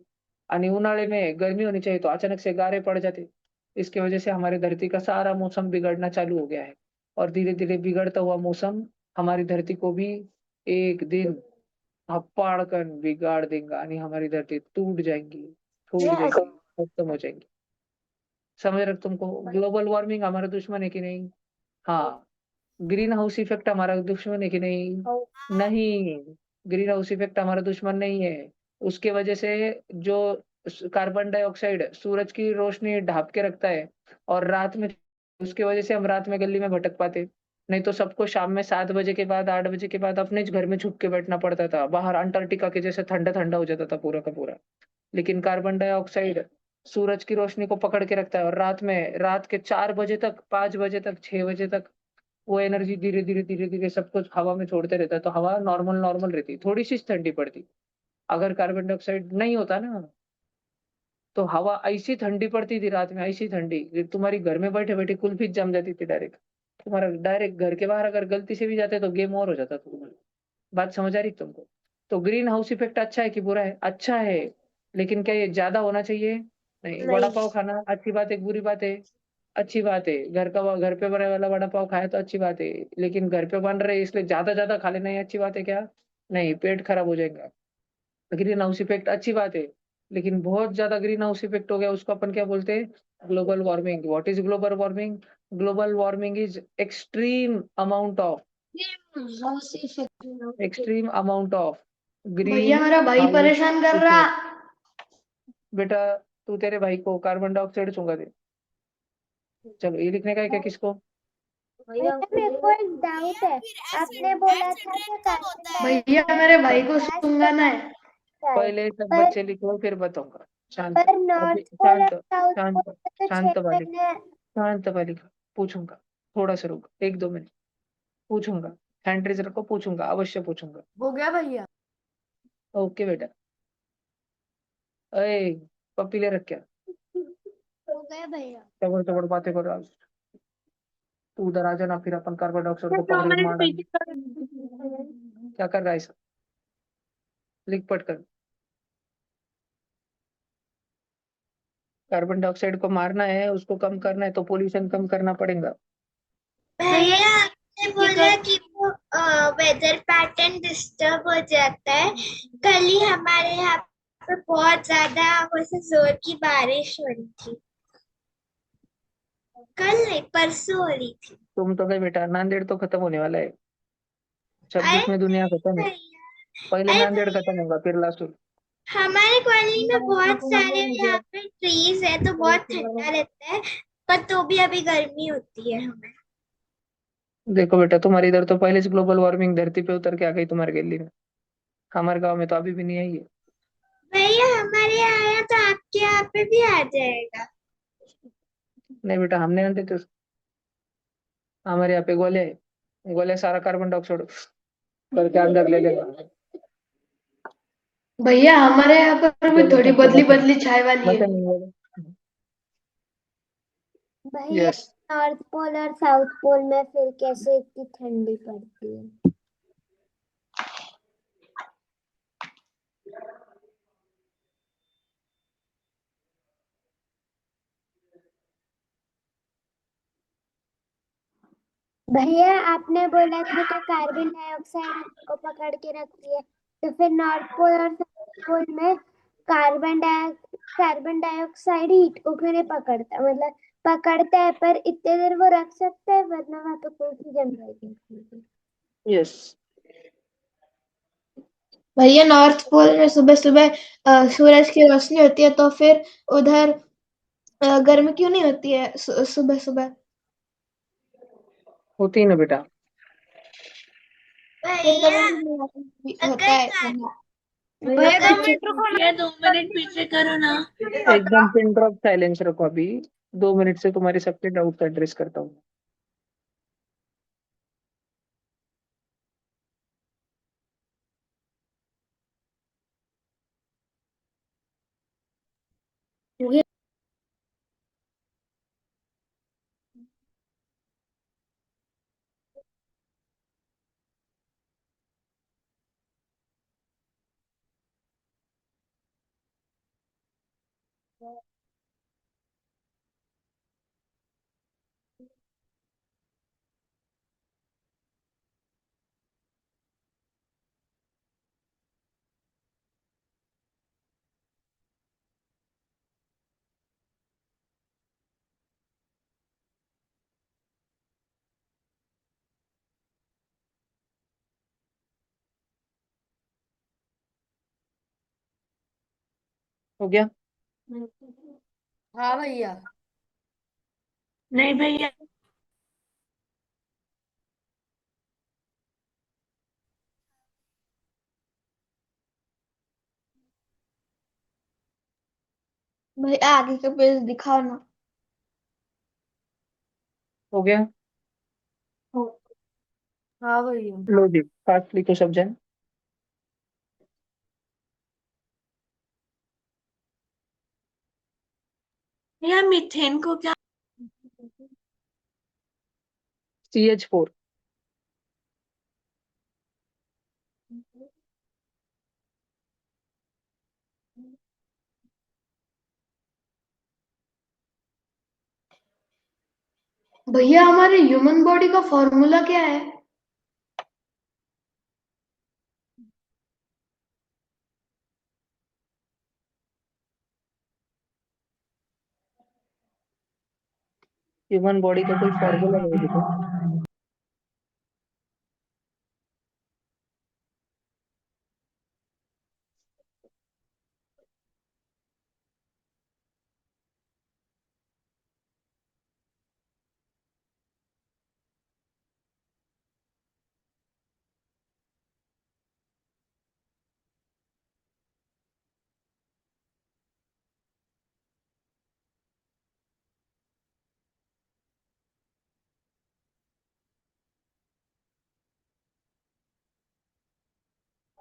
और उन्हाळे में गर्मी होनी चाहिए तो अचानक से गारे पड़ जाते। इसके वजह से हमारी धरती का सारा मौसम बिगड़ना चालू हो गया है। और धीरे धीरे बिगड़ता हुआ मौसम हमारी धरती को भी एक दिन हप्पाड़ कर बिगाड़ देगा, यानी हमारी धरती टूट जाएंगी, फूट जाएंगी, खत्म हो जाएंगी। समझ रहे हो तुमको? ग्लोबल वार्मिंग हमारा दुश्मन है कि नहीं? हाँ। ग्रीन हाउस इफेक्ट हमारा दुश्मन है कि नहीं? नहीं। ग्रीन हाउस इफेक्ट हमारा दुश्मन नहीं है। उसके वजह से जो कार्बन डाइऑक्साइड सूरज की रोशनी ढाप के रखता है और रात में, उसके वजह से हम रात में गली में भटक पाते। नहीं तो सबको शाम में 7 बजे के बाद 8 बजे के बाद अपने घर में छुप के बैठना पड़ता था, बाहर अंटार्कटिका के जैसे ठंडा ठंडा हो जाता था पूरा का पूरा। लेकिन कार्बन डाइऑक्साइड सूरज की रोशनी को पकड़ के रखता है और रात में, रात के 4 बजे तक, 5 बजे तक, 6 बजे तक वो एनर्जी धीरे धीरे धीरे धीरे सब कुछ हवा में छोड़ते रहता है, तो हवा नॉर्मल नॉर्मल रहती, थोड़ी सी ठंडी पड़ती। अगर कार्बन डाइऑक्साइड नहीं होता ना तो हवा ऐसी ठंडी पड़ती थी रात में, ऐसी ठंडी कि तुम्हारी घर में बैठे बैठे कुल्फी जम जाती थी डायरेक्ट। तुम्हारा डायरेक्ट घर के बाहर अगर गलती से भी जाते तो गेम ओवर हो जाता था तुम्हारा। बात समझ आ रही तुमको? तो ग्रीन हाउस इफेक्ट अच्छा है कि बुरा है? अच्छा है। लेकिन क्या ये ज्यादा होना चाहिए? नहीं। वड़ा नहीं। पाव खाना अच्छी बात है कि बुरी बात है? अच्छी बात है। घर पे बने वाला वड़ा पाव खाया तो अच्छी बात है। लेकिन घर पे बन रहे इसलिए ज्यादा ज्यादा खा लेना ये अच्छी बात है क्या? नहीं, पेट खराब हो जाएगा। ग्रीन हाउस इफेक्ट अच्छी बात है। लेकिन बहुत ज्यादा ग्रीन हाउस इफेक्ट हो गया उसको अपन क्या बोलते हैं? Global warming. What is global warming? Global warming is extreme amount of भैया ग्रीन मेरा भाई हाउस परेशान कर रहा। इफेक्ट। बेटा, तू तेरे भाई को कार्बन डाइऑक्साइड चूंगा दे। चलो, ये लिखने का है क्या किसको? भैया मेरे को एक डाउट है। फिर आपने बोला था एसिड कि रेन कब होता है? भैया मेरे भाई को गैस सुंगाना है। है, पहले सब पर बच्चे लिखो फिर बताऊंगा। शांत। पर अभी नॉर्थ पोल और शांत। साउथ पोल शांत। में तो शांत छह बालिका। महीने शांत बालिका। पूछूंगा। थोड़ा सा रुक, 1-2 मिनट। पूछूंगा। हैंड रेज रखो, पूछूंगा, अवश्य पूछूंगा। हो गया भैया? ओके बेटा। अरे, पप्पी ले रख क्या? हो गए भैया। चबड़ चबड़ बातें कर रहा है। तू उधर आ जाना, फिर अपन कार्बन डाइऑक्साइड को दो पकड़ के मिनट मार पीछे डालेंगे। करो। क्या कर रहा है सब? लिख पढ़ कर। कार्बन डाइऑक्साइड को मारना है, उसको कम करना है तो पोल्यूशन कम करना पड़ेगा। भैया आपने बोला कि वो वेदर पैटर्न डिस्टर्ब हो जाता है। कल ही हमारे यहाँ पे बहुत ज्यादा वैसे जोर की बारिश हो रही थी। कल नहीं, परसों हो रही थी। तुम तो गए बेटा, नांदेड़ तो खत्म होने वाला है। अरे 26 में दुनिया खत्म है। पहले भैया, अरे नांदेड़ भैया, खत्म होगा फिर लास्ट। हमारे कॉलोनी में बहुत सारे यहाँ पे ट्रीज है तो बहुत ठंडा रहता है। पर तो भी अभी गर्मी होती है हमें। देखो बेटा, तुम्हारे इधर तो पहले से ग्लोबल वार्मिंग धरती पे उतर के आ गई तुम्हारे गली में। हमारे गांव में तो अभी भी नहीं आई है। भैया हमारे यहाँ आया तो आपके यहाँ पे भी आ जाएगा। नहीं बेटा, हमने आते तो हमारे यहाँ पे गोले है। गोले सारा कार्बन डाइऑक्साइड करके अंदर ले लेगा। भैया हमारे यहाँ पर भी थोड़ी बदली बदली छाई वाली है। भैया यस। नॉर्थ पोल और साउथ पोल में फिर कैसे इतनी ठंडी पड़ती है? भैया आपने बोला था कि कार्बन डाइऑक्साइड हमको पकड़ के रखती है, तो फिर नॉर्थ पोल और साउथ पोल में कार्बन डाइऑक्साइड हीट को क्यों नहीं पकड़ता? मतलब पकड़ता है पर इतने देर वो रख सकता है, वरना वहां पे कोई सी जम जाएगी। यस। भैया नॉर्थ पोल में सुबह सुबह सूरज की रोशनी होती है तो फिर उधर गर्मी क्यों नहीं होती है सुबह सुबह? होती है ना बेटा। भैया होता अगर है। भैया अगर 2 मिनट रुको ना। 2 मिनट पीछे करो ना। एकदम पिन ड्रॉप साइलेंस रखो अभी। 2 मिनट से तुम्हारे सबके डाउट एड्रेस करता हूँ। हो गया? हाँ भैया। नहीं भैया। भैया आगे का पेज दिखाओ ना। हो गया। हाँ भैया। लो जी, फास्ट लिखो सब जन। भैया मीथेन को क्या? CH4। भैया हमारे ह्यूमन बॉडी का फॉर्मूला क्या है? ह्यूमन बॉडी का कोई फॉर्मूला नहीं देखो।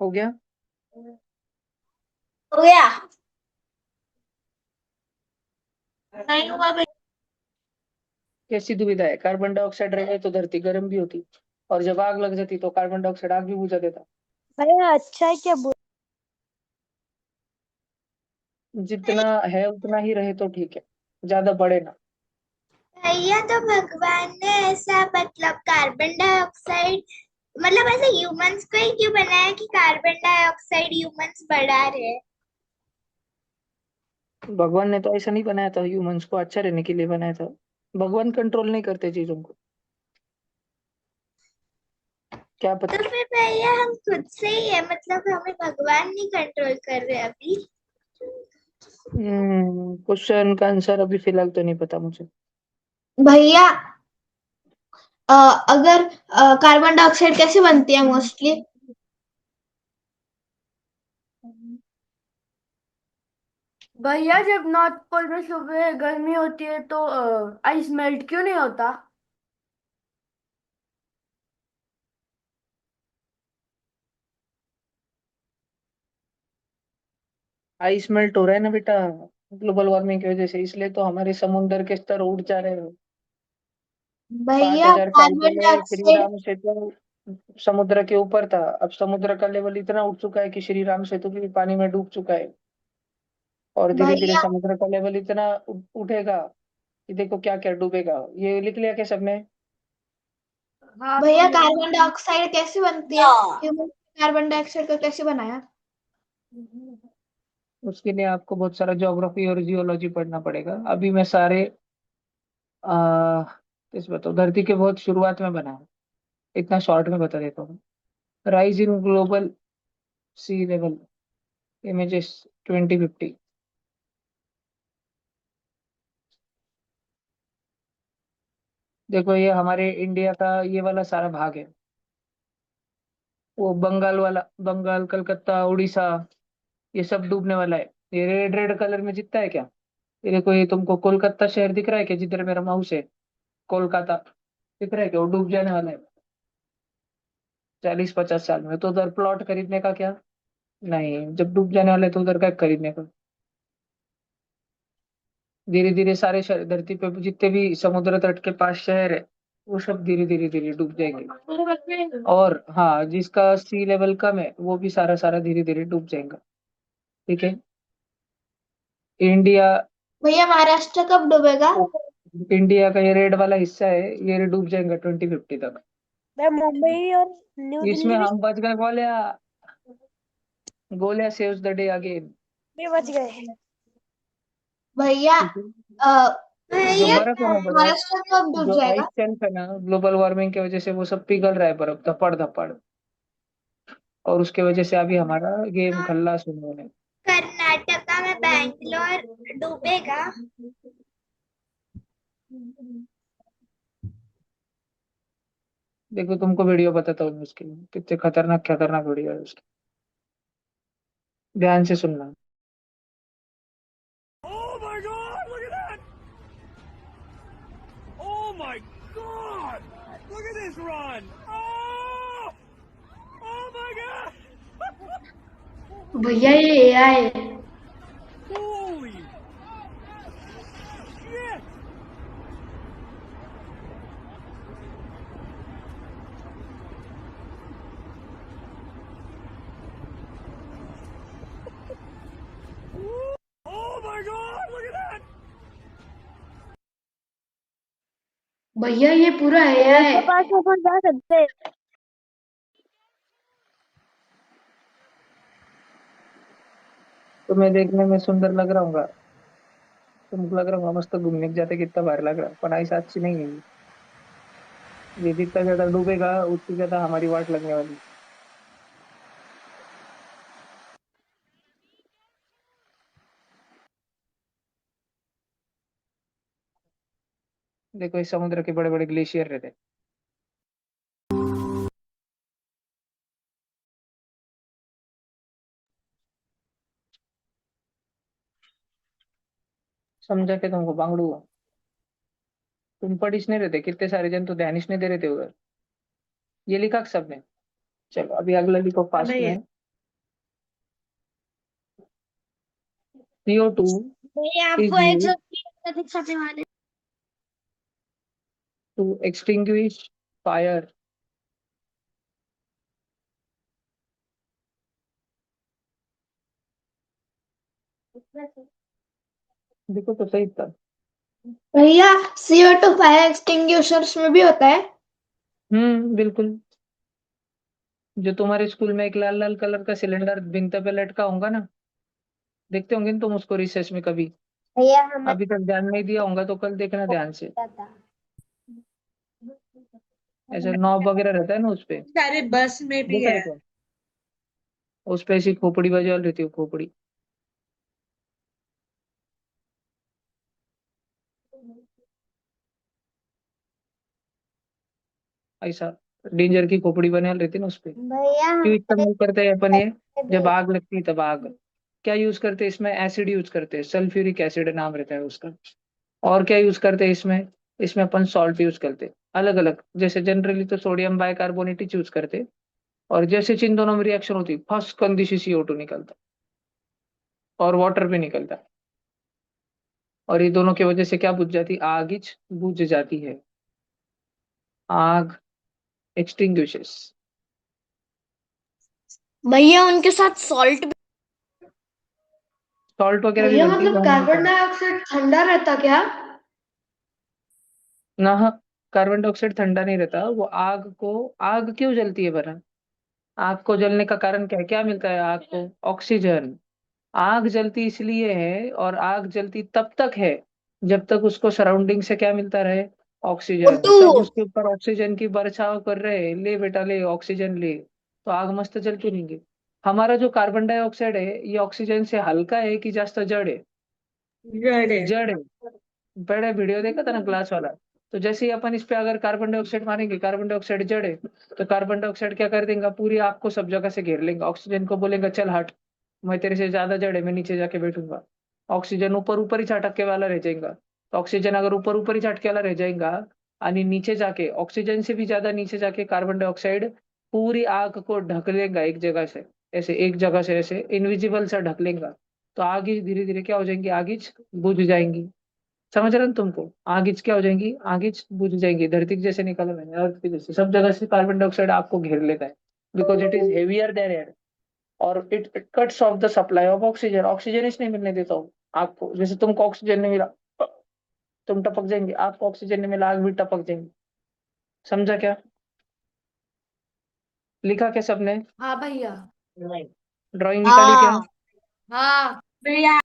हो गया? हो गया। नहीं हुआ भैया। कैसी दुविधा है? कार्बन डाइऑक्साइड रहे तो धरती गर्म भी होती, और जब आग लग जाती तो कार्बन डाइऑक्साइड आग भी बुझा देता। भैया अच्छा है क्या जितना है उतना ही रहे तो ठीक है, ज्यादा बढ़े ना। भैया तो भगवान ने ऐसा मतलब कार्बन डाइऑक्साइड मतलब ऐसे ह्यूमंस को ही क्यों बनाया कि कार्बन डाइऑक्साइड ह्यूमंस बढ़ा रहे हैं? भगवान ने तो ऐसा नहीं बनाया था, ह्यूमंस को अच्छा रहने के लिए बनाया था। भगवान कंट्रोल नहीं करते चीजों को, क्या तो पता। फिर भैया हम खुद से ही है, मतलब हमें भगवान नहीं कंट्रोल कर रहे अभी। क्वेश्चन का आंसर अभी फिलहाल तो नहीं पता मुझे। भैया अगर कार्बन डाइऑक्साइड कैसे बनती है मोस्टली? भैया जब नॉर्थ पोल में सुबह गर्मी होती है तो आइस मेल्ट क्यों नहीं होता? आइस मेल्ट हो रहा है ना बेटा, ग्लोबल वार्मिंग की वजह से, इसलिए तो हमारे समुद्र के स्तर उठ जा रहे हैं। पांच भैया हजार साल कार्बन पहले श्री डाइऑक्साइड राम सेतु समुद्र के ऊपर था, अब समुद्र का लेवल इतना उठ चुका है कि श्री राम सेतु भी पानी में डूब चुका है। और धीरे धीरे भैया समुद्र का लेवल इतना उठेगा कि देखो क्या क्या डूबेगा। ये लिख लिया क्या सबने? हाँ भैया भैया। कार्बन डाइऑक्साइड कैसे बनती है? ह्यूमन कार्बन डाइऑक्साइड को कैसे बनाया? उसके लिए आपको बहुत सारा ज्योग्राफी और जियोलॉजी पढ़ना पड़ेगा। अभी मैं सारे आ, इस बताओ, धरती के बहुत शुरुआत में बना है, इतना शॉर्ट में बता देता हूँ। Rise in global sea level images 2050। देखो ये हमारे इंडिया का ये वाला सारा भाग है, वो बंगाल वाला, बंगाल, कलकत्ता, उड़ीसा, ये सब डूबने वाला है। ये रेड रेड कलर में दिखता है क्या? ये देखो, ये तुमको कोलकाता शहर दिख रहा है क्या, जिधर मेरा माउस है? कोलकाता दिख रहा है क्या? वो डूब जाने वाला है 40-50 साल में। तो उधर प्लॉट खरीदने का क्या? नहीं, जब डूब जाने वाले तो उधर क्या खरीदने का? धीरे धीरे सारे शहर धरती पे जितने भी समुद्र तट के पास शहर है, वो सब धीरे धीरे धीरे डूब जाएंगे। और हाँ, जिसका सी लेवल कम है वो भी सारा सारा धीरे धीरे डूब जाएगा। ठीक है। इंडिया, भैया महाराष्ट्र कब डूबेगा? इंडिया का ये रेड वाला हिस्सा है, ये डूब जाएगा 2050 तक। मैं मुंबई और न्यू इसमें दिल्ली भी हम बच गए गोलिया, गोलिया सेव्स द डे अगेन। बच गए। भैया अ, जो भैया बर्फ है ना बर्फ, महाराष्ट्र कब डूब जो आइस जाएगा? शेल्फ है ना, ग्लोबल वार्मिंग की वजह से वो सब पिघल रहा है, बर्फ धपड़ धपड़। और उसके वजह से अभी हमारा गेम खल्लास होने वाला है। कर्नाटका में बैंगलोर डूबेगा। देखो तुमको वीडियो बताता हूँ मैं उसकी, कितने खतरनाक खतरनाक वीडियो है उसकी, ध्यान से सुनना। Oh my god, look at that! Oh my god! Look at this run! Oh! Oh my god! भैया ये एआई है। Holy shit! Oh my god, look at that! भैया ये पूरा AI उसके है। पास अपन जा सकते हैं। तुम्हें देखने में सुंदर लग रहा हूँ, तुमको लग रहा हूँ मस्त घूमने के जाते कितना बार लग रहा, पढ़ाई से अच्छी नहीं है ये जितना ज्यादा डूबेगा उतनी ज्यादा हमारी वाट लगने वाली। देखो इस समुद्र के बड़े बड़े ग्लेशियर रहते, समझा के तुमको बांगड़ू, तुम पढ़िस नहीं रहते, कितने सारे जन तो ध्यान ही नहीं दे रहे थे उधर। ये लिखा सबने। चलो अभी अगला लिखो फास्ट में। CO2 भैया आप is वो used एग्जॉस्ट दिखाने वाले। to extinguish fire। देखो तो सही था। भैया CO2 फायर एक्सटिंग्विशर्स में भी होता है। बिल्कुल। जो तुम्हारे स्कूल में एक लाल लाल कलर का सिलेंडर भिंत पे लटका होगा ना, देखते होंगे ना तुम उसको रिसेस में कभी। भैया हमें अभी तक ध्यान नहीं दिया होगा तो कल देखना ध्यान से। क्या था। ऐसे नॉब वगैरह रहता है ना उस पे, सारे बस में भी देखा है है। क्या? उस पे ऐसी खोपड़ी बजा रहती है, खोपड़ी ऐसा डेंजर की खोपड़ी बना रहती है ना उस पे। भैया क्यों हमारे इस्तेमाल करते हैं अपन ये? भी। जब आग लगती है तब आग। क्या यूज करते हैं इसमें? एसिड यूज करते हैं, सल्फ्यूरिक एसिड नाम रहता है उसका। और क्या यूज करते हैं इसमें? इसमें अपन सॉल्ट यूज करते हैं अलग अलग, जैसे जनरली तो सोडियम बाइकार्बोनेट यूज करते हैं। और जैसे इन दोनों में रिएक्शन होती है फर्स्ट कंदिशी CO2 निकलता है और वाटर भी निकलता है। और ये दोनों की वजह से क्या बुझ जाती है? आग ही बुझ जाती है। आग एक्सटिंग्विशेस। भैया उनके साथ सॉल्ट भी। सॉल्ट वगैरह भी भैया बनती है मतलब वहां कार्बन पे। डाइऑक्साइड ठंडा रहता क्या? ना हाँ, कार्बन डाइऑक्साइड ठंडा नहीं रहता, वो आग को। आग क्यों जलती है बरा? आग को जलने का कारण क्या है? क्या मिलता है आग को? ऑक्सीजन। आग जलती इसलिए है, और आग जलती तब तक है जब तक उसको सराउंडिंग से क्या मिलता रहे? ऑक्सीजन। O2। सब उसके ऊपर ऑक्सीजन की बरछाव कर रहे, ले बेटा ले ऑक्सीजन ले, तो आग मस्त जल क्यों नहीं गई? हमारा जो कार्बन डाइऑक्साइड है ये ऑक्सीजन से हल्का है कि जास्त जड़ है? जड़े। जड़ है। बड़े वीडियो देखा था ना ग्लास वाला। तो जैसे ही अपन इस पे अगर कार्बन डाइऑक्साइड मारेंगे, कार्बन डाइऑक्साइड जड़ है, तो कार्बन डाइऑक्साइड क्या कर देगा? पूरी आग को सब जगह से घेर लेंगे, ऑक्सीजन को बोलेगा चल हट, मैं तेरे से ज्यादा जड़ है, मैं नीचे जाके बैठूंगा। ऑक्सीजन ऊपर ऊपर ही झटके वाला रह जाएगा। तो ऑक्सीजन अगर ऊपर ऊपर ही झटके वाला रह जाएगा, यानी नीचे जाके ऑक्सीजन से भी ज्यादा नीचे जाके कार्बन डाइऑक्साइड पूरी आग को ढक लेगा एक जगह से। ऐसे एक जगह से ऐसे इनविजिबल सा ढक लेगा। तो आग ही धीरे धीरे क्या हो जाएंगी? आग ही बुझ जाएंगी। समझ रहे हो ना तुमको? आगिच क्या हो जाएंगी? आगिच बुझ जाएंगी, धरती के जैसे निकला मैंने, अर्थ के जैसे सब जगह से कार्बन डाइऑक्साइड आपको घेर लेता है। Because it is heavier than air. और it cuts off the supply of oxygen, oxygen ही नहीं मिलने देता हूँ आपको। जैसे तुमको ऑक्सीजन नहीं मिला, तुम टपक जाएंगे, आपको ऑक्सीजन नहीं मिला, आग भी टपक जाएंगे। समझा क्या? लिखा क्या सबने? हाँ भैया। ड्राइंग निकाली क्या? हाँ। हाँ भैया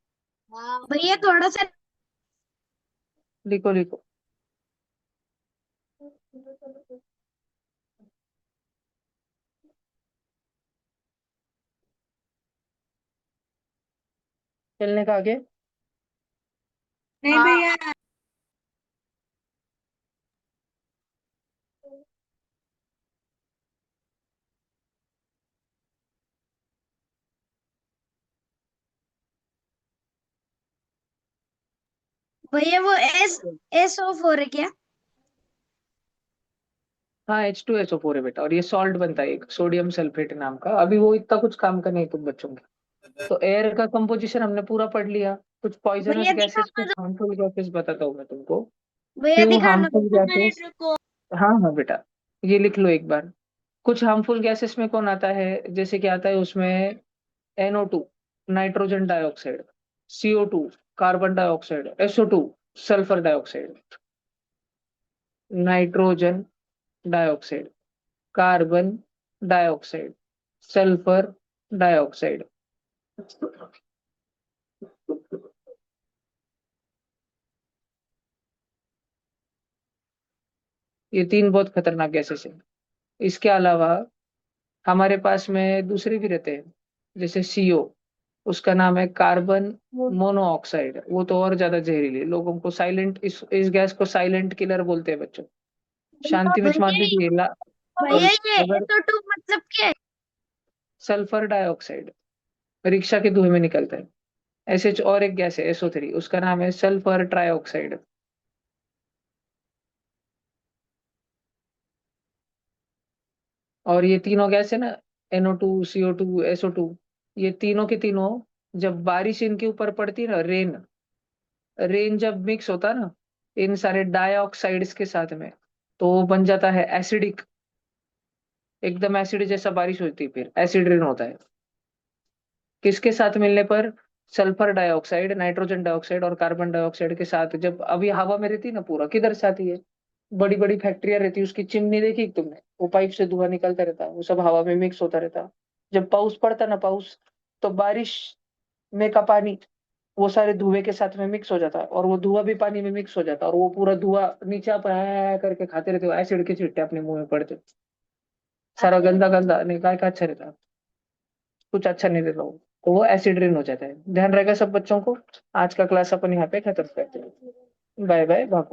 भैया थोड़ा सा लिखो लिखो। चलने का आगे। नहीं हाँ भैया। भैया वो SO4 है क्या? हाँ H2SO4 है बेटा, और ये सॉल्ट बनता है एक सोडियम सल्फेट नाम का। अभी वो इतना कुछ काम का नहीं तुम बच्चों के। तो एयर का कंपोजिशन हमने पूरा पढ़ लिया। कुछ पॉइजनस भैया गैसेस, दिखाना कुछ हार्मफुल गैसेस बताता हूँ मैं तुमको। भैया फ्यू दिखाना हार्मफुल 2 मिनट गैसेस। रुको। हाँ हाँ बेटा, ये लिख लो एक बार। कुछ हार्मफुल गैसेस में कौन आता है? जैसे कि आता है उसमें NO2 nitrogen dioxide, CO2 carbon dioxide, SO2 sulphur dioxide. Nitrogen dioxide, carbon dioxide, sulphur dioxide. ये 3 बहुत खतरनाक गैसेस है। इसके अलावा हमारे पास में दूसरे भी रहते हैं, जैसे सीओ, उसका नाम है कार्बन मोनोऑक्साइड। वो तो और ज्यादा जहरीली है, लोगों को साइलेंट, इस गैस को साइलेंट किलर बोलते हैं बच्चों। शांति में मार दीजिए भैया ये अगर SO2 मतलब क्या है? सल्फर डाइऑक्साइड रिक्शा के धुएं में निकलता है। एसएच और एक गैस है SO3, उसका नाम है सल्फर ट्राइऑक्साइड। और ये तीनों गैस है ना, NO2, CO2, SO2, ये तीनों के तीनों जब बारिश इनके ऊपर पड़ती है ना, रेन रेन जब मिक्स होता है ना इन सारे डाइऑक्साइड्स के साथ में, तो वो बन जाता है एसिडिक, एकदम एसिड जैसा बारिश होती है, फिर एसिड रेन होता है। किसके साथ मिलने पर? सल्फर डाइऑक्साइड, नाइट्रोजन डाइऑक्साइड और कार्बन डाइऑक्साइड के साथ। जब अभी हवा में रहती है ना, पूरा किधर से आती है? बड़ी बड़ी फैक्ट्रियां रहती है, उसकी चिमनी देखी तुमने? वो पाइप से धुआं निकलता रहता है, वो सब हवा में मिक्स होता रहता है। जब पाउस पड़ता ना, पाउस, तो बारिश में का पानी वो सारे धुएं के साथ में मिक्स हो जाता है, और वो धुआं भी पानी में मिक्स हो जाता है, और वो पूरा धुआं नीचे आप करके खाते रहते हो, एसिड के छिट्टे अपने मुंह में पड़ते, सारा गंदा गंदा नहीं, काय का अच्छा रहता है, कुछ अच्छा नहीं रहता वो, तो वो एसिड रेन हो जाता है। ध्यान रहेगा सब बच्चों को। आज का क्लास अपन यहाँ पे खत्म करते हैं। बाय बाय, भागो।